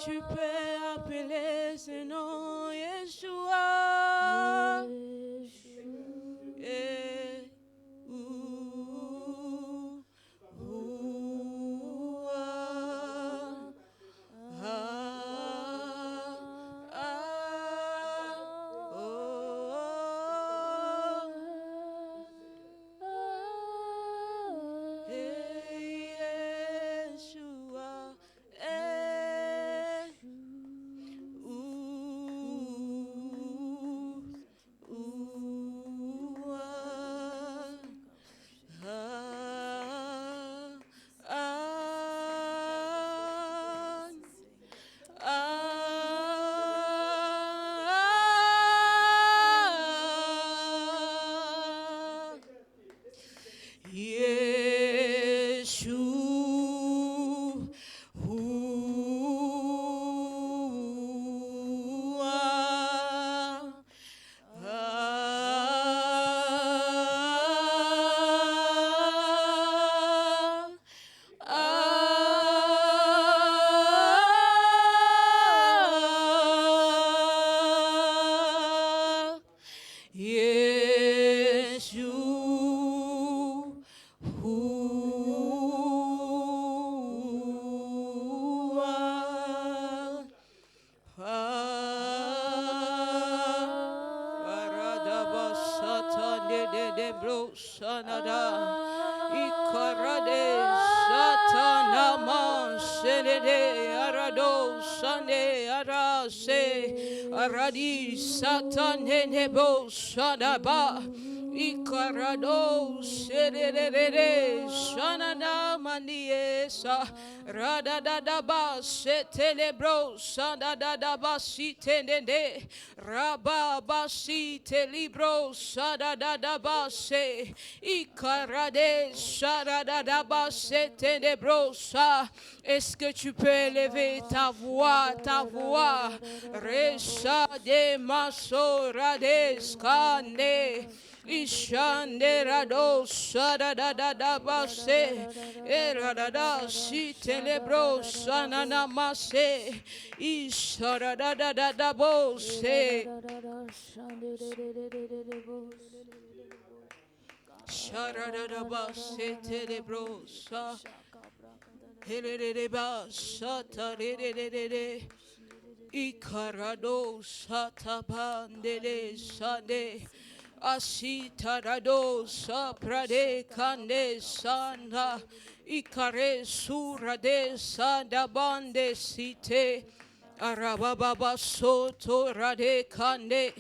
tu peux appeler ce nom, Yeshua? Eh, ouh, ouh, ah, Yeshua, Aradi Satane Nebo Shadaba Ikarado Serere Shanada Maniesa Rada Dadaba Setelebro Sadadaba Sitende Rabba Basite Libro Sadadaba Se Ikarade Sadadaba Setendebrosa. Est-ce que tu peux élever ta voix, Resha de Masora de Skane, Ishande Rado Sadadada Base, Eradada Sitelebro Sanana Mase, Isharadada Bose, Sharadada Base Telebrosa. Herereba sata rerere ikarado sata pandele sande asitarado saprade kande sanda ikare surade sanda bande site Arababa soto rade kande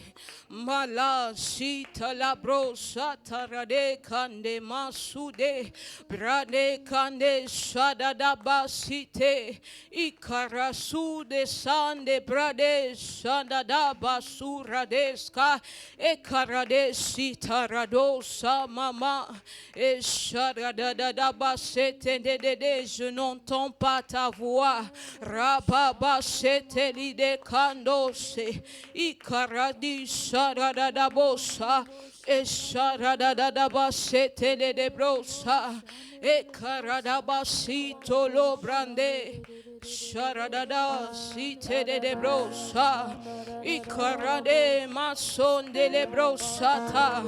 mala sita labro sata rade kande masude brade kande sadada basite ikarasude sande brade sandada basuradeska ekarade sita radosa mama esharadada basete de je n'entends pas ta voix rababa Telide kandose ikaradi sarada bosa esarada basete de brosa ekarada basito lo brande Sharadada site de brosa ikarade mason de lebrosata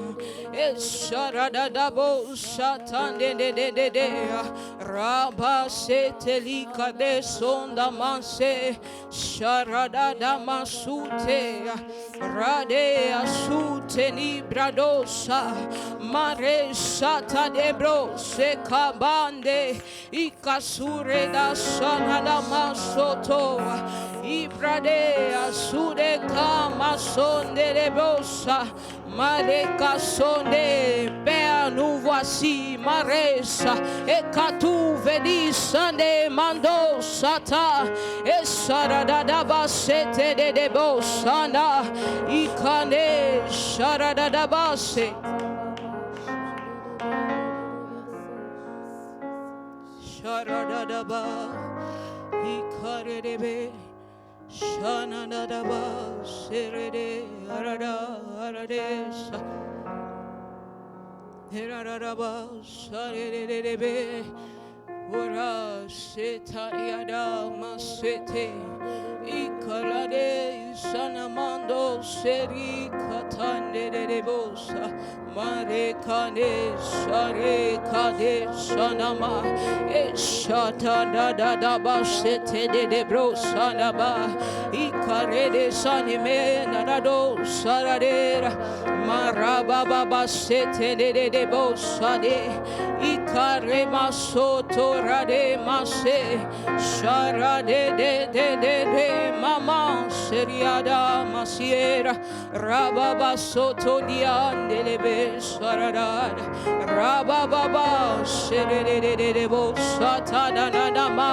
esharadada bosata de raba setelika de sonda manse sharadada masute rade asute libradosa mare sata de brose kabande ikasure da sanada masoto ibrade asude kama sonde de bosa Mareka sonde Père nous voici Maresa Ekatu vedi sande mando sata Esaradada basete de debosana Ikane sharadada base Sharadada ba Ikarebe Shanadaba serede arada aradesa Heraraba sarede Ora setariada masete. Ikalade sanamando seri katande de bosa. Mare kane sare kade sanama. Eshata da basete de brosa naba. Ikare de sanime nadado saradera. Marababa basete de bosa de. Ikare masoto rade mase. Shara de mama seriada masiera rababa soto diandelebe sarada rababa serede bo satana nama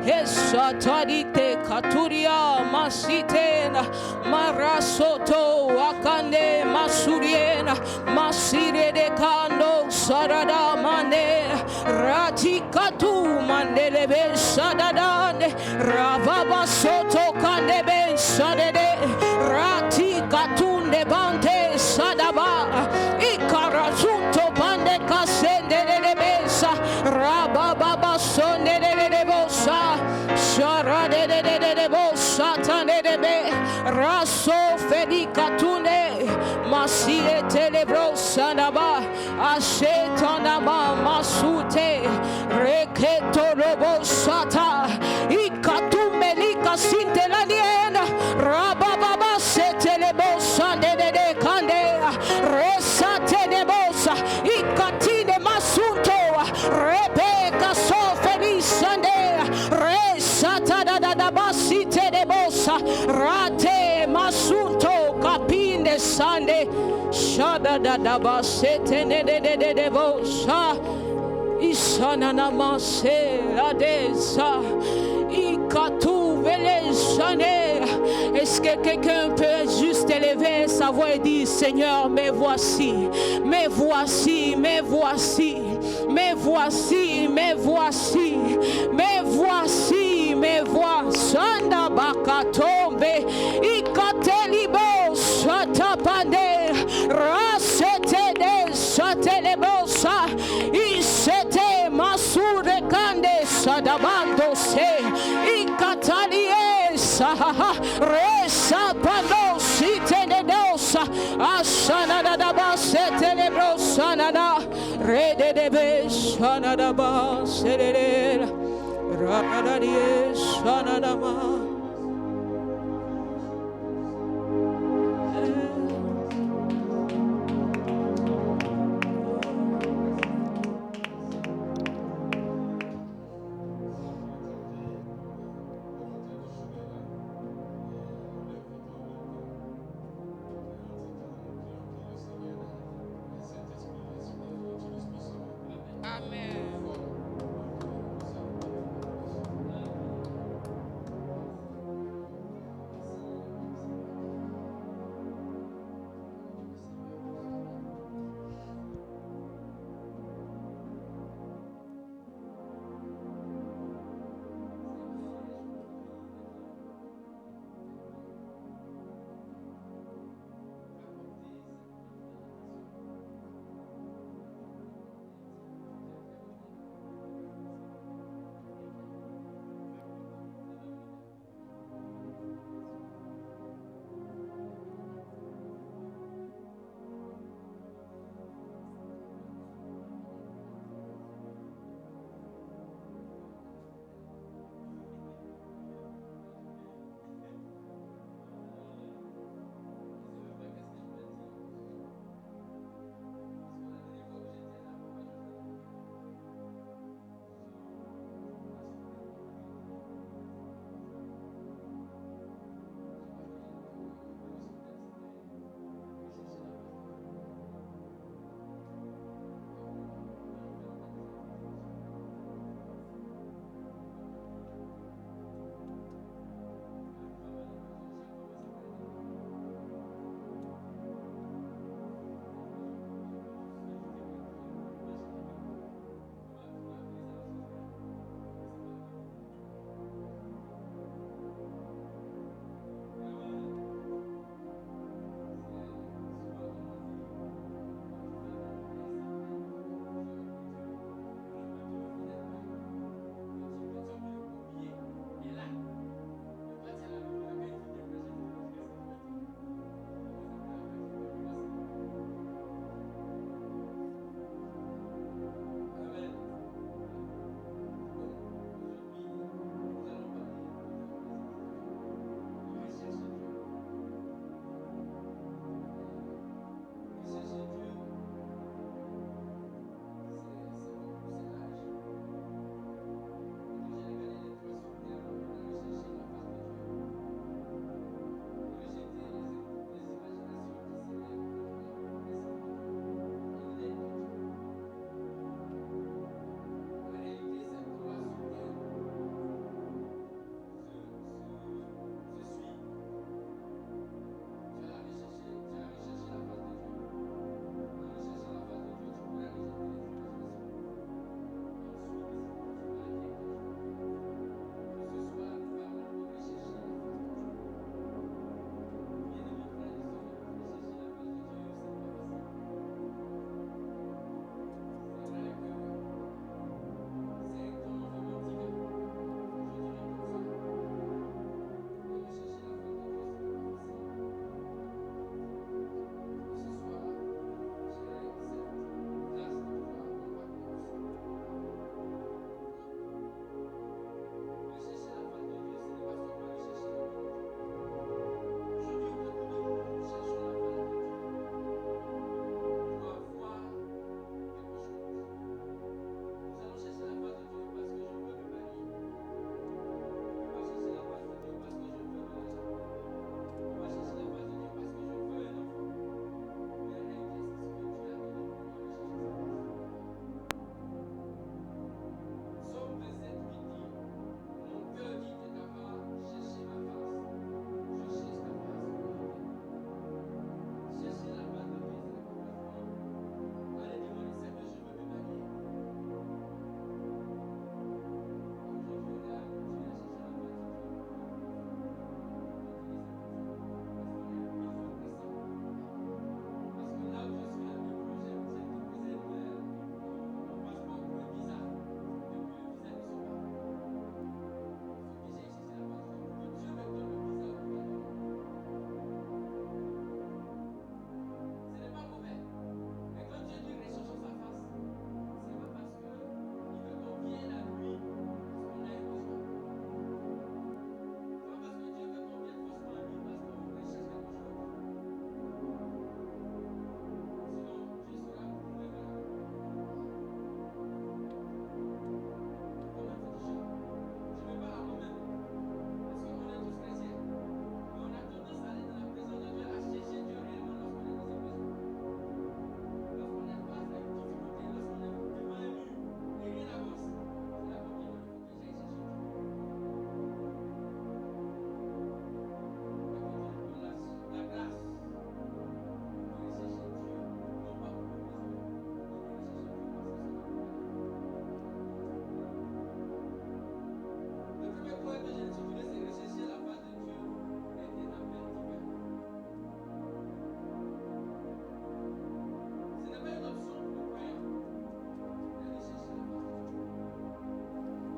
esatadite katuria masitena marasoto akande masuriena masire de kando sarada mane ratikatu mandelebe sadadane rababa soto kande ben sadede rati katunde bante sadaba ikarasunto bande kasende de besa rababa sonde de bosa sharade de bosa tande de be raso fedi katune masie telebro sanaba ashetanama masute reketo robo sata ikatumelika sintelaniena rababa setelebo sande de kandea resate de bosa ikatine masunto rebeka sofeni sande resata da basite de bosa rate masunto kapinde sande shada da basete de bosa isana namase adesa ikatu velesane. Est-ce que quelqu'un peut juste élever sa voix et dire Seigneur, me voici, me voici, me voici, me voici, me voici, me voici, me voici. Sanda bakatombe ikatelibo satapande rasete de satelebosa isete masure kande sadabando se ikatalie saha resa pando sitenedosa asana da basete lebrosa nana rede de besana da basere radadie sana da ma.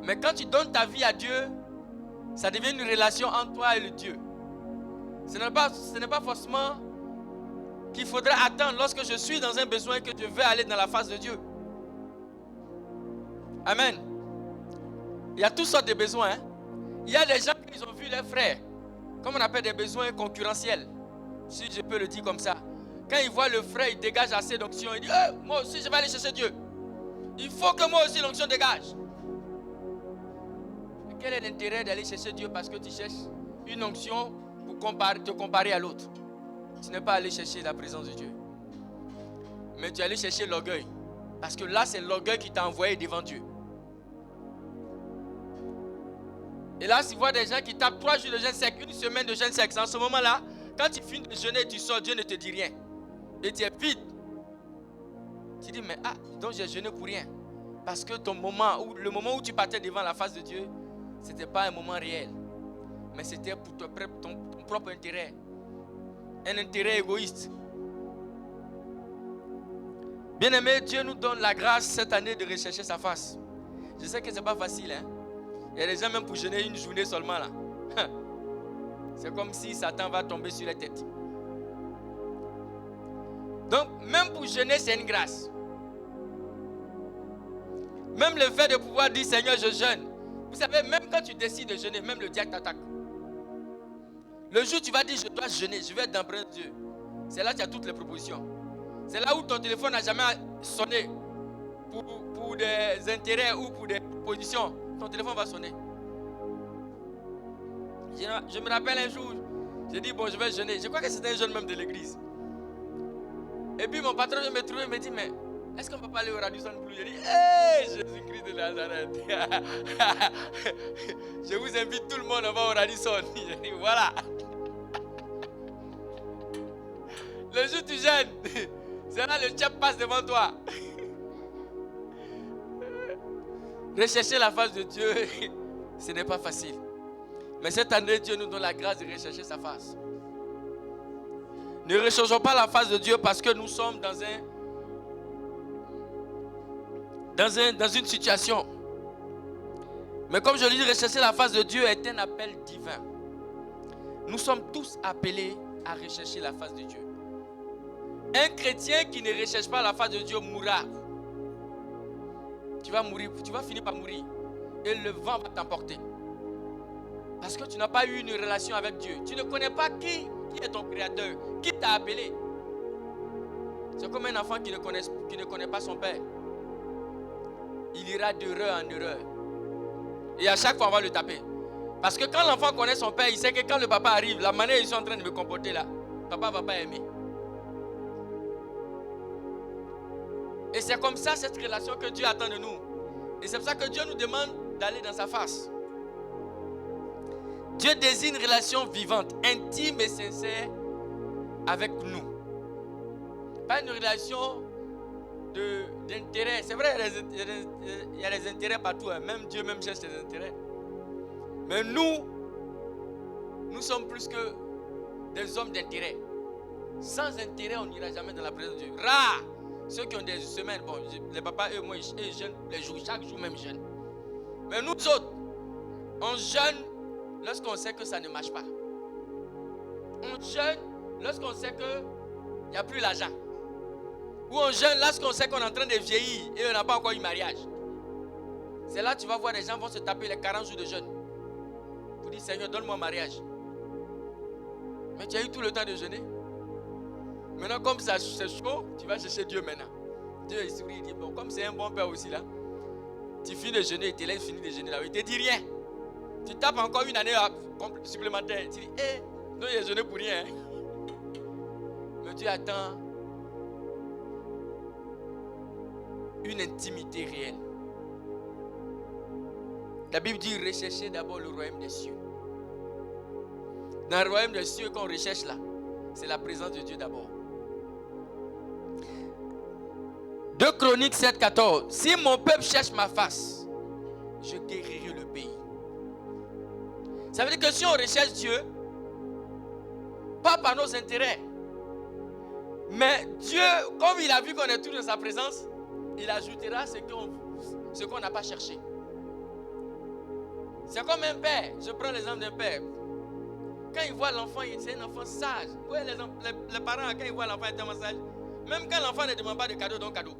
Mais quand tu donnes ta vie à Dieu, ça devient une relation entre toi et le Dieu. Ce n'est pas forcément qu'il faudra attendre lorsque je suis dans un besoin que je veux aller dans la face de Dieu. Amen. Il y a toutes sortes de besoins. Hein? Il y a des gens qui ont vu leurs frères, comme on appelle des besoins concurrentiels, si je peux le dire comme ça. Quand ils voient le frère, il dégage assez d'onction, il dit moi aussi je vais aller chercher Dieu. Il faut que moi aussi l'onction dégage. Mais quel est l'intérêt d'aller chercher Dieu parce que tu cherches une onction pour te comparer à l'autre? Tu n'es pas allé chercher la présence de Dieu. Mais tu es allé chercher l'orgueil. Parce que là, c'est l'orgueil qui t'a envoyé devant Dieu. Et là, tu vois des gens qui tapent 3 jours de jeûne sec, une semaine de jeûne sec. En ce moment-là, quand tu finis de jeûner et tu sors, Dieu ne te dit rien. Et tu es vide. Tu dis, mais donc j'ai jeûné pour rien. Parce que le moment où tu partais devant la face de Dieu, ce n'était pas un moment réel. Mais c'était pour ton propre intérêt. Un intérêt égoïste. Bien-aimé, Dieu nous donne la grâce cette année de rechercher sa face. Je sais que ce n'est pas facile. Hein? Il y a des gens même pour jeûner une journée seulement là. C'est comme si Satan va tomber sur la tête. Donc, même pour jeûner, c'est une grâce. Même le fait de pouvoir dire, Seigneur, je jeûne. Vous savez, même quand tu décides de jeûner, même le diable t'attaque. Le jour où tu vas dire, je dois jeûner, je vais être dans le présence de Dieu. C'est là que tu as toutes les propositions. C'est là où ton téléphone n'a jamais sonné pour des intérêts ou pour des propositions. Ton téléphone va sonner. Je me rappelle un jour, j'ai dit, bon, je vais jeûner. Je crois que c'était un jeûne même de l'église. Et puis mon patron vient me trouver et me dit, mais est-ce qu'on ne peut pas aller au Radisson Blu? J'ai dit, hé, Jésus-Christ de Nazareth. Je vous invite tout le monde à voir au Radisson. J'ai dit, voilà. Le jour où tu jeûnes, c'est là le chef passe devant toi. Rechercher la face de Dieu, ce n'est pas facile. Mais cette année, Dieu nous donne la grâce de rechercher sa face. Ne recherchons pas la face de Dieu parce que nous sommes dans une situation. Mais comme je le dis, rechercher la face de Dieu est un appel divin. Nous sommes tous appelés à rechercher la face de Dieu. Un chrétien qui ne recherche pas la face de Dieu mourra. Tu vas mourir, tu vas finir par mourir. Et le vent va t'emporter. Parce que tu n'as pas eu une relation avec Dieu. Tu ne connais pas qui est ton créateur, qui t'a appelé. C'est comme un enfant qui ne connaît pas son père. Il ira d'erreur en erreur. Et à chaque fois, on va le taper. Parce que quand l'enfant connaît son père, il sait que quand le papa arrive, la manière dont ils sont en train de me comporter là, papa ne va pas aimer. Et c'est comme ça cette relation que Dieu attend de nous. Et c'est pour ça que Dieu nous demande d'aller dans sa face. Dieu désire une relation vivante, intime et sincère avec nous. Pas une relation d'intérêt. C'est vrai, il y a des intérêts partout. Hein. Même Dieu même cherche des intérêts. Mais nous sommes plus que des hommes d'intérêt. Sans intérêt, on n'ira jamais dans la présence de Dieu. Rare. Ceux qui ont des semaines, bon, les papas, eux, moi, ils jeûnent les jours, chaque jour même jeûnent. Mais nous autres, on jeûne lorsqu'on sait que ça ne marche pas. On jeûne lorsqu'on sait qu'il n'y a plus l'argent. Ou on jeûne lorsqu'on sait qu'on est en train de vieillir et on n'a pas encore eu mariage. C'est là que tu vas voir des gens vont se taper les 40 jours de jeûne. Pour dire, Seigneur, donne-moi un mariage. Mais tu as eu tout le temps de jeûner. Maintenant, comme c'est chaud, tu vas chercher Dieu maintenant. Dieu il sourit, il dit, bon, comme c'est un bon père aussi là, tu finis de jeûner, il te laisse finir de jeûner là, il ne te dit rien. Tu tapes encore une année supplémentaire. Tu dis, non, il a jeûné pour rien. Mais Dieu attend une intimité réelle. La Bible dit, recherchez d'abord le royaume des cieux. Dans le royaume des cieux, qu'on recherche là, c'est la présence de Dieu d'abord. 2 Chroniques 7, 14. Si mon peuple cherche ma face, je guérirai le pays. Ça veut dire que si on recherche Dieu, pas par nos intérêts, mais Dieu, comme il a vu qu'on est tous dans sa présence, il ajoutera ce qu'on n'a pas cherché. C'est comme un père. Je prends l'exemple d'un père. Quand il voit l'enfant, c'est un enfant sage. Vous voyez les parents, quand ils voient l'enfant, il est tellement sage. Même quand l'enfant ne demande pas de cadeau, donc cadeau.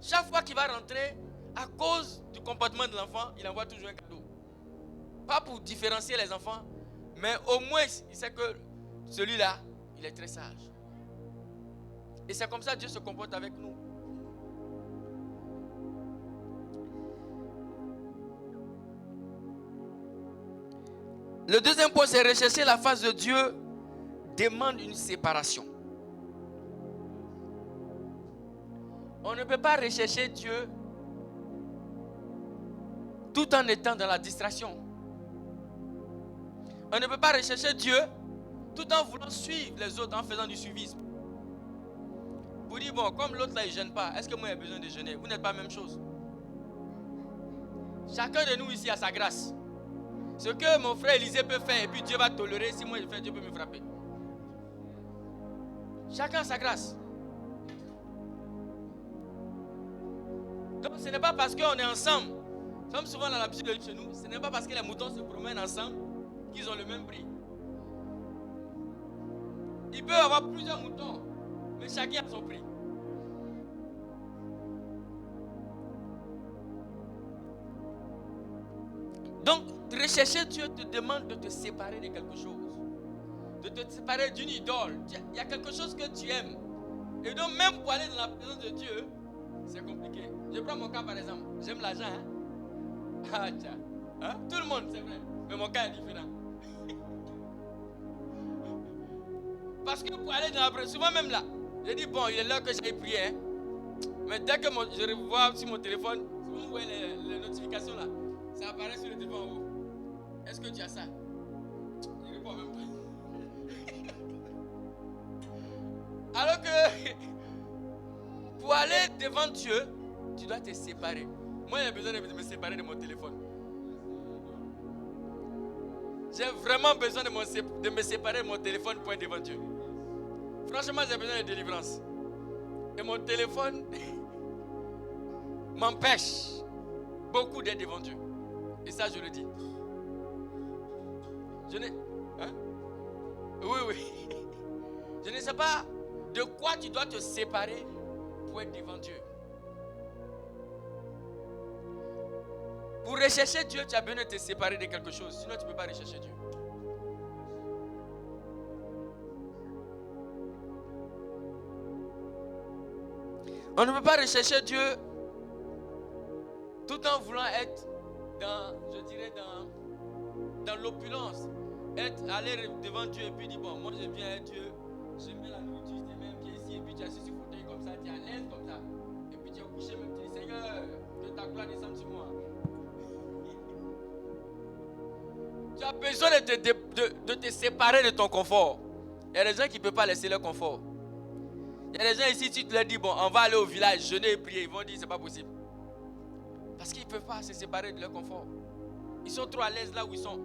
Chaque fois qu'il va rentrer, à cause du comportement de l'enfant, il envoie toujours un cadeau. Pas pour différencier les enfants, mais au moins, il sait que celui-là, il est très sage. Et c'est comme ça que Dieu se comporte avec nous. Le deuxième point, c'est rechercher la face de Dieu demande une séparation. On ne peut pas rechercher Dieu tout en étant dans la distraction. On ne peut pas rechercher Dieu tout en voulant suivre les autres, en faisant du suivisme. Vous dites, bon, comme l'autre là, il ne gêne pas, est-ce que moi j'ai besoin de gêner? Vous n'êtes pas la même chose. Chacun de nous ici a sa grâce. Ce que mon frère Élisée peut faire, et puis Dieu va tolérer, si moi je fais, Dieu peut me frapper. Chacun a sa grâce. Donc ce n'est pas parce qu'on est ensemble, comme souvent dans l'habitude de chez nous, ce n'est pas parce que les moutons se promènent ensemble qu'ils ont le même prix. Il peut y avoir plusieurs moutons, mais chacun a son prix. Donc, rechercher Dieu te demande de te séparer de quelque chose. De te séparer d'une idole. Il y a quelque chose que tu aimes. Et donc, même pour aller dans la présence de Dieu, c'est compliqué. Je prends mon cas par exemple. J'aime l'argent. Hein? Ah, tiens. Hein? Tout le monde, c'est vrai. Mais mon cas est différent. Parce que pour aller dans la présence, souvent même là, je dis bon, il est l'heure que j'aille prier. Hein? Mais dès que je revois sur mon téléphone, souvent vous voyez les notifications là. Ça apparaît sur le téléphone en haut. Est-ce que tu as ça? Je ne réponds même pas. Alors que pour aller devant Dieu, tu dois te séparer. Moi, j'ai besoin de me séparer de mon téléphone. J'ai vraiment besoin de me séparer de mon téléphone pour être devant Dieu. Franchement, j'ai besoin de délivrance. Et mon téléphone m'empêche beaucoup d'être devant Dieu. Et ça, je le dis. Je ne... Hein? Oui. Je ne sais pas de quoi tu dois te séparer pour être devant Dieu. Pour rechercher Dieu, tu as besoin de te séparer de quelque chose. Sinon, tu ne peux pas rechercher Dieu. On ne peut pas rechercher Dieu tout en voulant être dans l'opulence. Aller devant Dieu et puis dire, bon, moi je viens à Dieu, je mets la nourriture, je mets un pied ici, et puis tu es assis sur le fauteuil comme ça, tu es à l'aise comme ça. Et puis tu es couché, même tu dis, Seigneur, que ta gloire descende sur moi. Tu as besoin de te séparer de ton confort. Il y a des gens qui ne peuvent pas laisser leur confort. Il y a des gens ici, tu te leur dis, bon, on va aller au village, jeûner et prier. Ils vont dire, c'est pas possible. Parce qu'ils ne peuvent pas se séparer de leur confort. Ils sont trop à l'aise là où ils sont.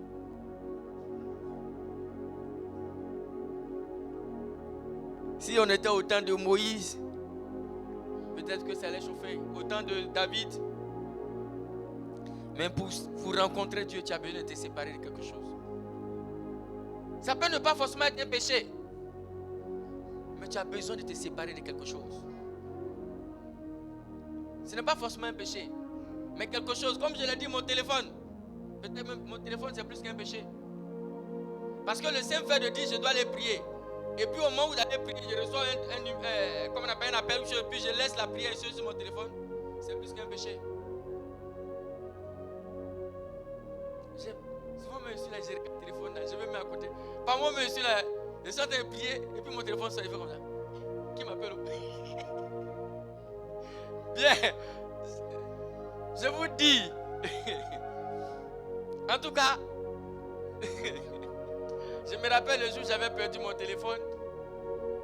Si on était au temps de Moïse, peut-être que ça allait chauffer. Au temps de David. Mais pour rencontrer Dieu, tu as besoin de te séparer de quelque chose. Ça peut ne pas forcément être un péché. Mais tu as besoin de te séparer de quelque chose. Ce n'est pas forcément un péché. Mais quelque chose, comme je l'ai dit, mon téléphone. Peut-être même mon téléphone, c'est plus qu'un péché. Parce que le simple fait de dire, je dois aller prier. Et puis au moment où j'allais prier, je reçois un appel, puis je laisse la prière sur mon téléphone. C'est plus qu'un péché. Souvent, je suis là, j'ai le téléphone, là, je me mets à côté. Par moi, je suis là, je suis en train de prier, et puis mon téléphone sonne, il fait comme ça. Qui m'appelle? Bien. Je vous dis. En tout cas, je me rappelle le jour où j'avais perdu mon téléphone.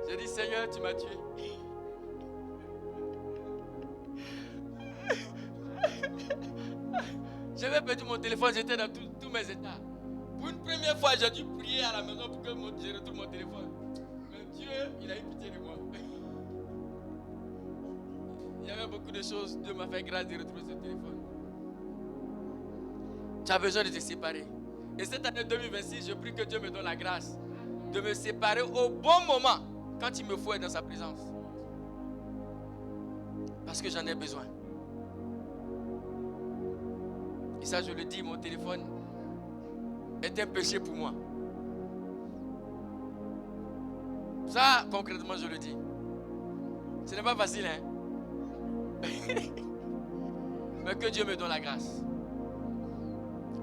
J'ai dit, Seigneur, tu m'as tué. J'avais perdu mon téléphone, j'étais dans tous mes états. Pour une première fois, j'ai dû prier à la maison pour que je retrouve mon téléphone. Mais Dieu, il a eu pitié de moi. Il y avait beaucoup de choses. Dieu m'a fait grâce de retrouver ce téléphone. Tu as besoin de te séparer. Et cette année 2026, je prie que Dieu me donne la grâce de me séparer au bon moment quand il me faut être dans sa présence. Parce que j'en ai besoin. Et ça, je le dis, mon téléphone est un péché pour moi. Ça, concrètement, je le dis. Ce n'est pas facile, hein. Mais que Dieu me donne la grâce.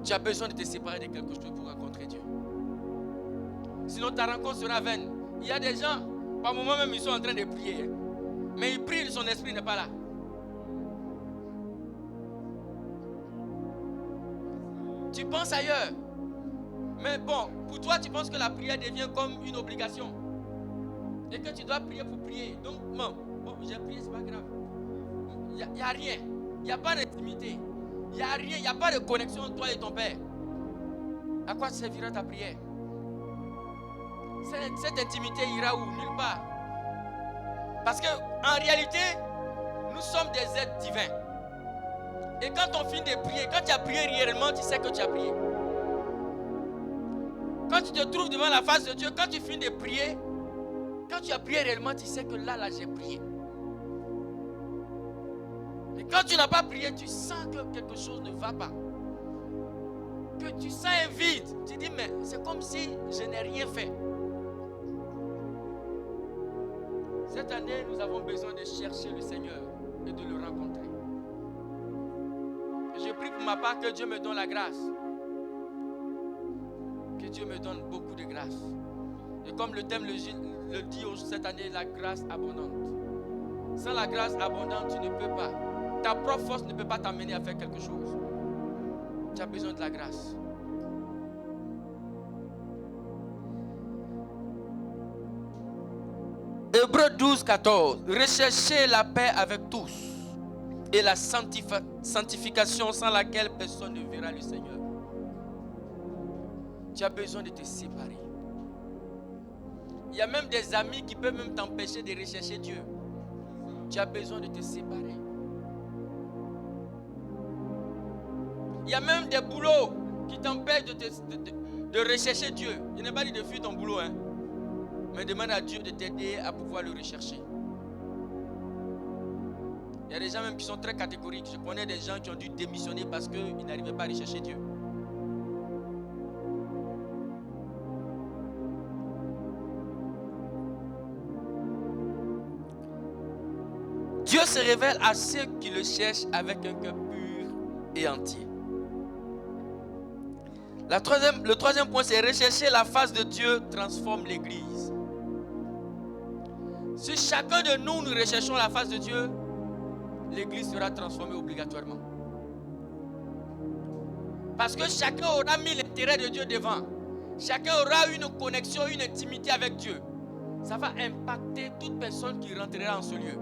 Tu as besoin de te séparer de quelque chose pour rencontrer Dieu. Sinon, ta rencontre sera vaine. Il y a des gens, par moment même, ils sont en train de prier. Mais ils prient, son esprit n'est pas là. Tu penses ailleurs. Mais bon, pour toi, tu penses que la prière devient comme une obligation. Et que tu dois prier pour prier. Donc, bon j'ai prié, c'est pas grave. Il n'y a rien. Il n'y a pas d'intimité. Il n'y a rien. Il n'y a pas de connexion entre toi et ton Père. À quoi servira ta prière? Cette intimité ira où? Nulle part. Parce qu'en réalité, nous sommes des êtres divins. Et quand on finit de prier, quand tu as prié réellement, tu sais que tu as prié. Quand tu te trouves devant la face de Dieu, quand tu finis de prier, quand tu as prié réellement, tu sais que là, j'ai prié. Mais quand tu n'as pas prié, tu sens que quelque chose ne va pas. Que tu sens un vide. Tu dis, mais c'est comme si je n'ai rien fait. Cette année, nous avons besoin de chercher le Seigneur et de le rencontrer. Et je prie pour ma part que Dieu me donne la grâce. Que Dieu me donne beaucoup de grâce. Et comme le thème le dit cette année, la grâce abondante. Sans la grâce abondante, tu ne peux pas. Ta propre force ne peut pas t'amener à faire quelque chose. Tu as besoin de la grâce. Hébreux 12, 14. Recherchez la paix avec tous et la sanctification sans laquelle personne ne verra le Seigneur. Tu as besoin de te séparer. Il y a même des amis qui peuvent même t'empêcher de rechercher Dieu. Tu as besoin de te séparer. Il y a même des boulots qui t'empêchent de rechercher Dieu. Je n'ai pas dit de fuir ton boulot, hein. Mais demande à Dieu de t'aider à pouvoir le rechercher. Il y a des gens même qui sont très catégoriques. Je connais des gens qui ont dû démissionner parce qu'ils n'arrivaient pas à rechercher Dieu. Dieu se révèle à ceux qui le cherchent avec un cœur pur et entier. Le troisième point, c'est rechercher la face de Dieu transforme l'Église. Si chacun de nous, nous recherchons la face de Dieu, l'Église sera transformée obligatoirement. Parce que chacun aura mis l'intérêt de Dieu devant. Chacun aura une connexion, une intimité avec Dieu. Ça va impacter toute personne qui rentrera en ce lieu.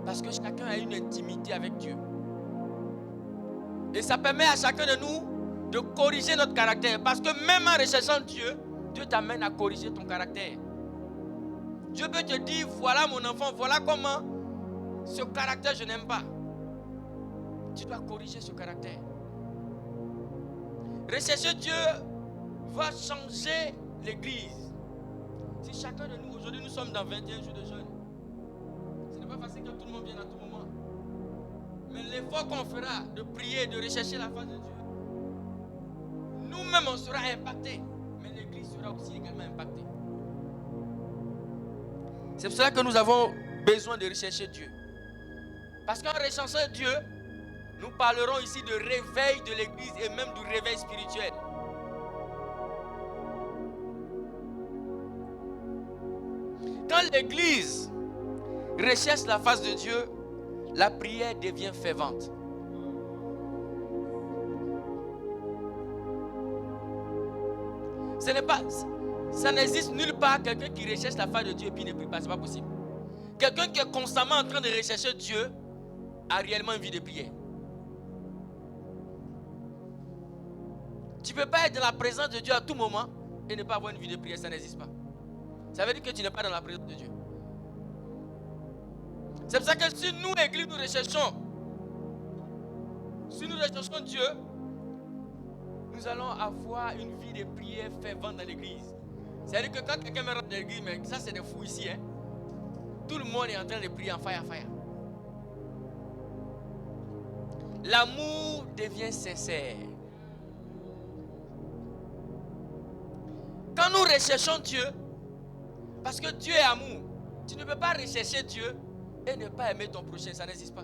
Parce que chacun a une intimité avec Dieu. Et ça permet à chacun de nous de corriger notre caractère. Parce que même en recherchant Dieu, Dieu t'amène à corriger ton caractère. Dieu peut te dire, voilà mon enfant, voilà comment ce caractère je n'aime pas. Tu dois corriger ce caractère. Rechercher Dieu va changer l'Église. Si chacun de nous, aujourd'hui nous sommes dans 21 jours de jeûne. Ce n'est pas facile que tout le monde vienne à tout moment. Mais l'effort qu'on fera de prier, de rechercher la face de Dieu, nous-mêmes on sera impactés. Mais l'Église sera aussi également impactée. C'est pour cela que nous avons besoin de rechercher Dieu. Parce qu'en recherchant Dieu, nous parlerons ici de réveil de l'Église et même du réveil spirituel. Quand l'Église recherche la face de Dieu, la prière devient fervente. Ça n'existe nulle part quelqu'un qui recherche la face de Dieu et puis ne prie pas, ce n'est pas possible. Quelqu'un qui est constamment en train de rechercher Dieu a réellement une vie de prière. Tu ne peux pas être dans la présence de Dieu à tout moment et ne pas avoir une vie de prière, ça n'existe pas. Ça veut dire que tu n'es pas dans la présence de Dieu. C'est pour ça que si nous, Église, nous recherchons Dieu, nous allons avoir une vie de prière fervente dans l'église. C'est-à-dire que quand quelqu'un me rentre dans l'église, mais ça c'est des fous ici, hein. Tout le monde est en train de prier en fire. L'amour devient sincère. Quand nous recherchons Dieu, parce que Dieu est amour, tu ne peux pas rechercher Dieu et ne pas aimer ton prochain, ça n'existe pas.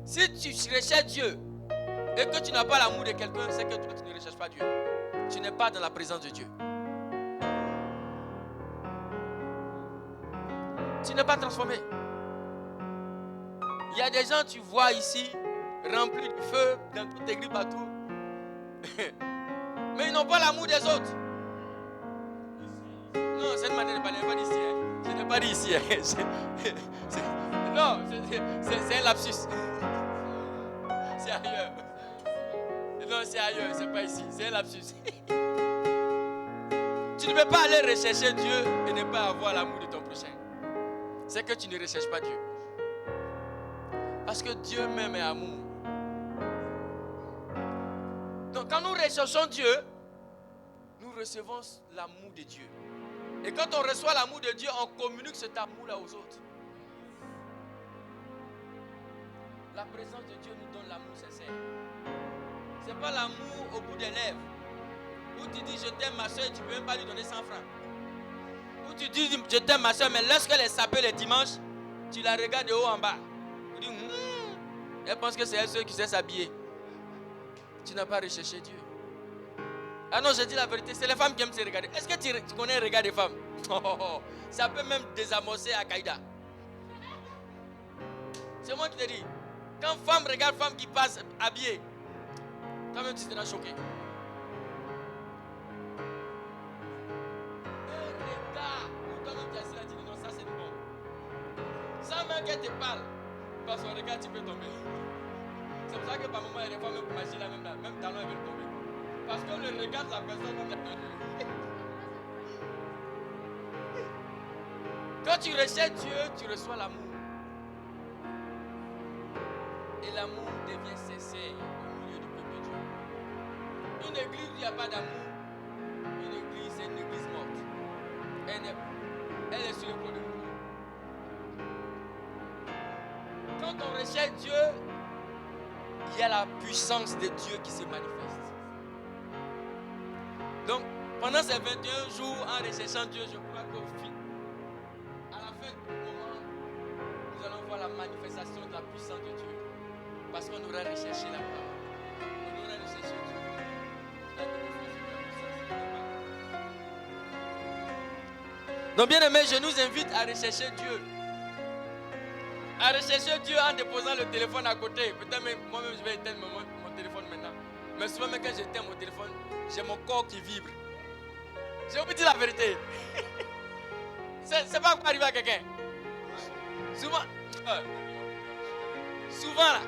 Si tu recherches Dieu et que tu n'as pas l'amour de quelqu'un, c'est que toi tu ne recherches pas Dieu. Tu n'es pas dans la présence de Dieu. Tu n'es pas transformé. Il y a des gens, tu vois ici, remplis de feu dans toute l'église partout. Mais ils n'ont pas l'amour des autres. Non, c'est une manière de parler, pas d'ici. Hein. Je n'ai pas dit ici. Hein. Non, c'est un lapsus. C'est ailleurs. Non, c'est ailleurs, c'est pas ici. C'est un lapsus. Tu ne peux pas aller rechercher Dieu et ne pas avoir l'amour de ton prochain. C'est que tu ne recherches pas Dieu. Parce que Dieu même est amour. Donc quand nous recherchons Dieu, nous recevons l'amour de Dieu. Et quand on reçoit l'amour de Dieu, on communique cet amour-là aux autres. La présence de Dieu nous donne l'amour sincère. Ce n'est pas l'amour au bout des lèvres. Où tu dis je t'aime ma soeur et tu ne peux même pas lui donner 100 francs. Où tu dis je t'aime ma soeur, mais lorsqu'elle est sapée le dimanche, tu la regardes de haut en bas. Tu dis elle pense que c'est elle seule qui sait s'habiller. Tu n'as pas recherché Dieu. Ah non, je dis la vérité, c'est les femmes qui aiment se regarder. Est-ce que tu connais le regard des femmes? Ça peut même désamorcer Al-Qaïda. C'est moi qui te dis. Quand femme regarde femme qui passe habillée, toi-même tu seras choqué. Un regard où toi-même tu as assis là, tu dis non, ça c'est bon. Sans même qu'elle te parle, par son regard tu peux tomber. C'est pour ça que par moment il y a des femmes qui m'agissent là, même talon elles veulent tomber. Parce que le regard de la personne quand tu recherches Dieu, tu reçois l'amour. Et l'amour devient sincère au milieu du peuple de Dieu. Une église où il n'y a pas d'amour, une église, c'est une église morte. Elle est sur le point de mourir. Quand on recherche Dieu, il y a la puissance de Dieu qui se manifeste. Donc, pendant ces 21 jours, en recherchant Dieu, je crois qu'au fin, à la fin du moment, nous allons voir la manifestation de la puissance de Dieu. Parce qu'on aura recherché la parole. On aura recherché Dieu. Donc, bien aimé, je nous invite à rechercher Dieu. À rechercher Dieu en déposant le téléphone à côté. Peut-être même moi-même, je vais éteindre mon téléphone maintenant. Mais souvent, même quand j'éteins mon téléphone, j'ai mon corps qui vibre. J'ai oublié de dire la vérité. C'est pas encore arrivé à quelqu'un. Souvent là,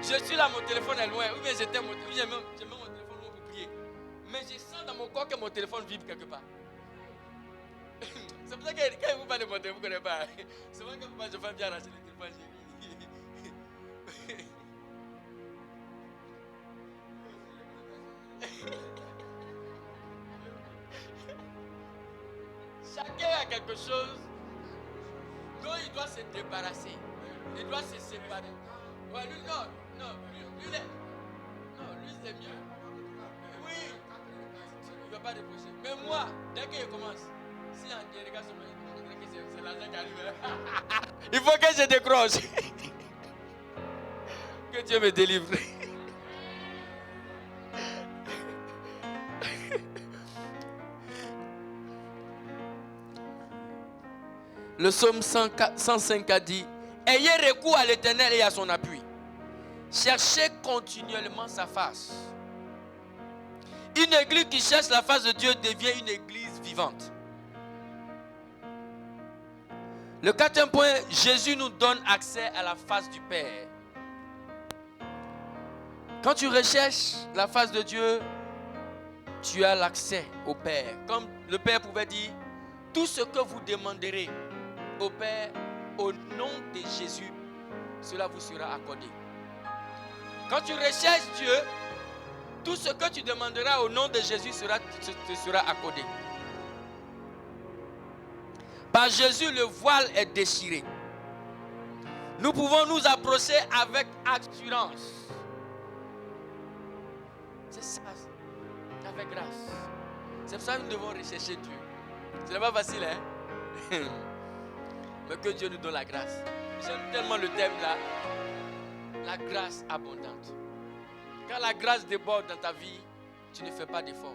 je suis là, mon téléphone est loin. Ou bien j'éteins mon téléphone, je mets mon téléphone loin pour prier. Mais je sens dans mon corps que mon téléphone vibre quelque part. C'est pour ça que quand vous parlez de mon téléphone, vous ne connaissez pas. C'est vrai que moi, je vais bien arracher le téléphone. Chacun a quelque chose dont il doit se débarrasser. Il doit se séparer. Ouais, lui, lui c'est mieux. Oui, il ne va pas déposer. Mais moi, dès qu'il commence, si on regarde sur moi, c'est l'argent qui arrive. Il faut que je décroche. Que Dieu me délivre. Le psaume 105 a dit: ayez recours à l'Éternel et à son appui. Cherchez continuellement sa face. Une église qui cherche la face de Dieu devient une église vivante. Le quatrième point, Jésus nous donne accès à la face du Père. Quand tu recherches la face de Dieu, tu as l'accès au Père. Comme le Père pouvait dire: tout ce que vous demanderez au Père, au nom de Jésus, cela vous sera accordé. Quand tu recherches Dieu, Tout ce que tu demanderas au nom de Jésus te sera accordé. Par Jésus, le voile est déchiré. Nous pouvons nous approcher avec assurance. C'est ça, avec grâce. C'est pour ça que nous devons rechercher Dieu. Ce n'est pas facile, hein? Mais que Dieu nous donne la grâce. J'aime tellement le thème là. La grâce abondante. Quand la grâce déborde dans ta vie, tu ne fais pas d'effort.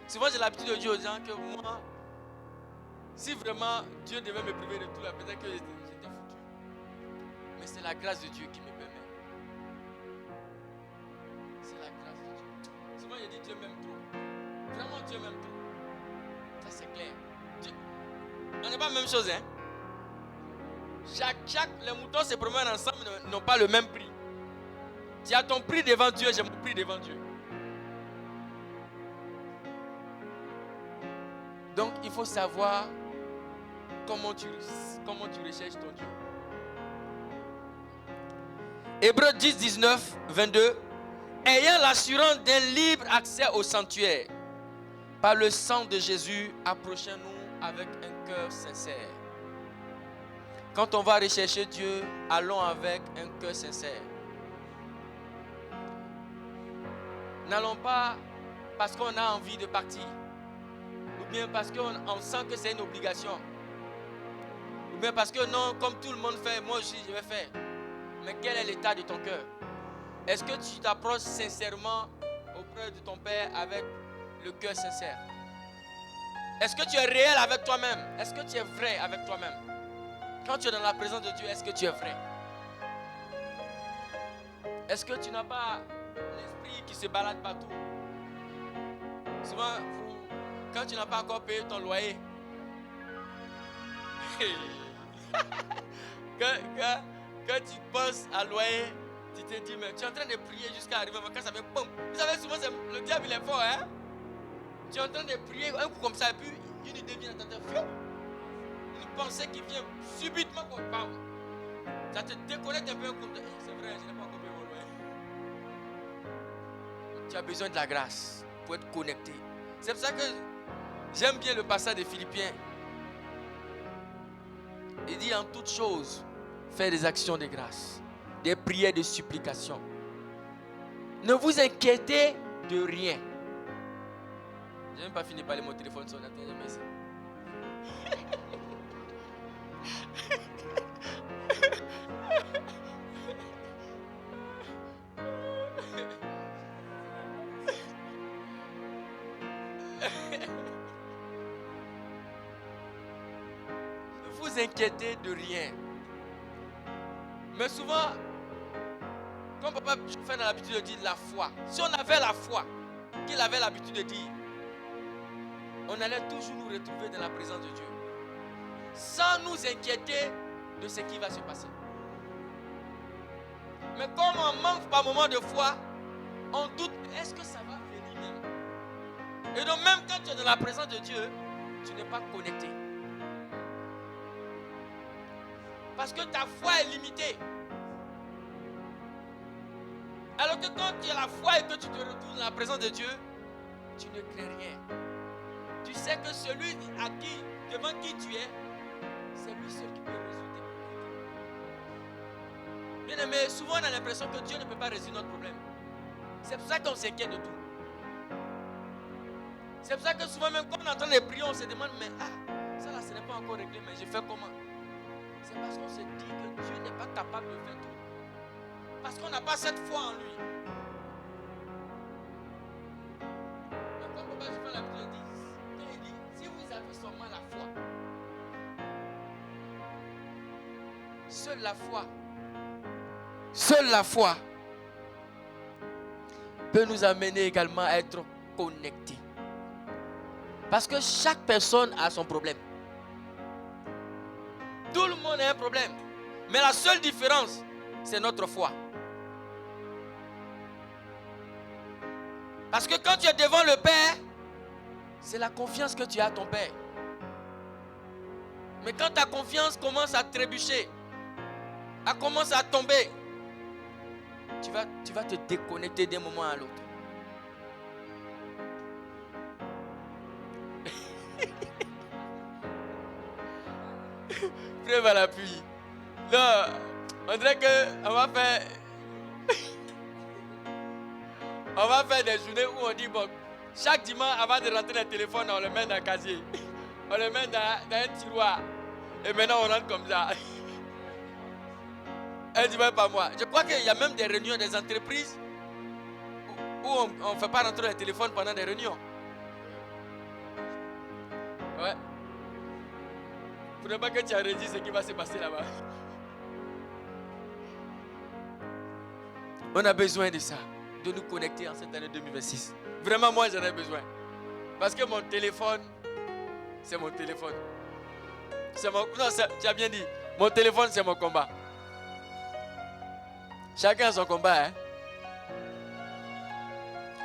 Souvent j'ai l'habitude de dire aux gens que moi, si vraiment Dieu devait me priver de tout là, peut-être que j'étais foutu. Mais c'est la grâce de Dieu qui me permet. C'est la grâce de Dieu. Souvent je dis Dieu m'aime trop. Vraiment Dieu m'aime trop. Ça c'est clair. Dieu. On n'est pas la même chose, hein. Les moutons se promènent ensemble, n'ont pas le même prix. Tu as ton prix devant Dieu, j'ai mon prix devant Dieu. Donc il faut savoir comment tu recherches ton Dieu. Hébreux 10, 19, 22. Ayant l'assurance d'un libre accès au sanctuaire, par le sang de Jésus, approchez-nous avec un cœur sincère. Quand on va rechercher Dieu, allons avec un cœur sincère. N'allons pas parce qu'on a envie de partir, ou bien parce qu'on sent que c'est une obligation, ou bien parce que non, comme tout le monde fait, moi aussi je vais faire. Mais quel est l'état de ton cœur? Est-ce que tu t'approches sincèrement auprès de ton Père avec le cœur sincère? Est-ce que tu es réel avec toi-même? Est-ce que tu es vrai avec toi-même? Quand tu es dans la présence de Dieu, est-ce que tu es vrai? Est-ce que tu n'as pas l'esprit qui se balade partout? Souvent, quand tu n'as pas encore payé ton loyer, quand tu penses à loyer, tu te dis, mais tu es en train de prier jusqu'à arriver, mais quand ça fait boum. Vous savez, souvent, le diable il est fort, hein? Tu es en train de prier, un coup comme ça, et puis une idée vient dans ta tête. Une pensée qui vient subitement comme bam. Ça te déconnecte un peu comme ça. C'est vrai, je n'ai pas encore payé mon loyer. Tu as besoin de la grâce pour être connecté. C'est pour ça que j'aime bien le passage des Philippiens. Il dit en toutes choses, faites des actions de grâce, des prières de supplication. Ne vous inquiétez de rien. Je n'ai même pas fini de parler, mon téléphone sonne. Merci. Ne vous inquiétez de rien. Mais souvent, comme papa fait l'habitude de dire la foi. Si on avait la foi qu'il avait l'habitude de dire, on allait toujours nous retrouver dans la présence de Dieu. Sans nous inquiéter de ce qui va se passer. Mais comme on manque par moment de foi, on doute, est-ce que ça va venir même? Et donc même quand tu es dans la présence de Dieu, tu n'es pas connecté. Parce que ta foi est limitée. Alors que quand tu as la foi et que tu te retrouves dans la présence de Dieu, tu ne crains rien. Tu sais que celui devant qui tu es, c'est lui seul qui peut résoudre tes problèmes. Bien aimé, souvent on a l'impression que Dieu ne peut pas résoudre notre problème. C'est pour ça qu'on s'inquiète de tout. C'est pour ça que souvent même quand on est en train de prier, on se demande, mais ça là, ce n'est pas encore réglé, mais je fais comment? C'est parce qu'on se dit que Dieu n'est pas capable de faire tout. Parce qu'on n'a pas cette foi en lui. Mais comme papa, je fais la Bible dit, quand il dit, si vous avez seulement la foi, seule la foi peut nous amener également à être connectés. Parce que chaque personne a son problème. Tout le monde a un problème. Mais la seule différence, c'est notre foi. Parce que quand tu es devant le Père, c'est la confiance que tu as à ton Père. Mais quand ta confiance commence à trébucher, commence à tomber, tu vas te déconnecter d'un moment à l'autre. Preuve à l'appui. Non, on dirait qu'on va faire... on va faire des journées où on dit, bon, chaque dimanche, avant de rentrer le téléphone, on le met dans le casier. On le met dans un tiroir. Et maintenant, on rentre comme ça. Un dimanche par mois. Je crois qu'il y a même des réunions des entreprises où on ne fait pas rentrer le téléphone pendant des réunions. Ouais. Pour ne pas que tu as redit ce qui va se passer là-bas. On a besoin de ça, de nous connecter en cette année 2026. Vraiment, moi, j'en ai besoin. Parce que mon téléphone, c'est mon téléphone. Non, tu as bien dit. Mon téléphone, c'est mon combat. Chacun a son combat, hein.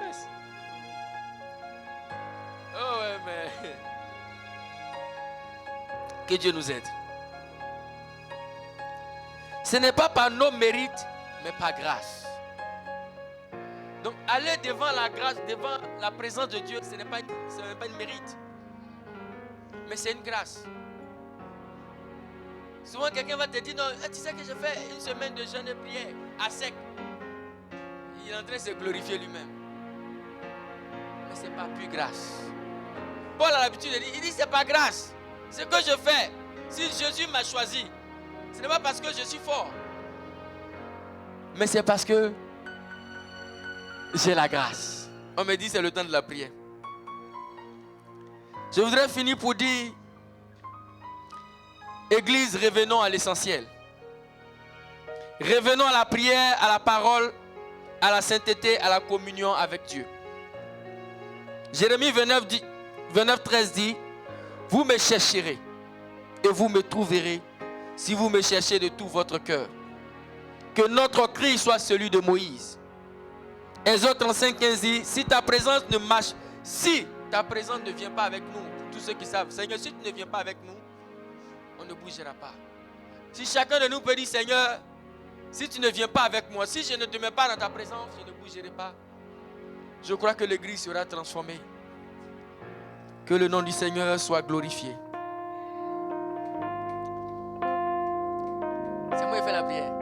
Yes. Oh ouais, mais... Que Dieu nous aide. Ce n'est pas par nos mérites, mais par grâce. Donc, aller devant la grâce, devant la présence de Dieu, ce n'est pas une mérite. Mais c'est une grâce. Souvent, quelqu'un va te dire, non, tu sais que je fais une semaine de jeûne et prière à sec. Il est en train de se glorifier lui-même. Mais ce n'est pas plus grâce. Paul a l'habitude de dire, il dit, c'est pas grâce. Ce que je fais, si Jésus m'a choisi, ce n'est pas parce que je suis fort. Mais c'est parce que j'ai la grâce. On me dit c'est le temps de la prière. Je voudrais finir pour dire, Église, revenons à l'essentiel. Revenons à la prière, à la parole, à la sainteté, à la communion avec Dieu. Jérémie 29, 13 dit, vous me chercherez et vous me trouverez si vous me cherchez de tout votre cœur. Que notre cri soit celui de Moïse. Exode 35:15 dit, si ta présence ne vient pas avec nous, pour tous ceux qui savent, Seigneur, si tu ne viens pas avec nous, on ne bougera pas. Si chacun de nous peut dire, Seigneur, si tu ne viens pas avec moi, si je ne te mets pas dans ta présence, je ne bougerai pas. Je crois que l'église sera transformée. Que le nom du Seigneur soit glorifié. C'est moi qui fais la prière.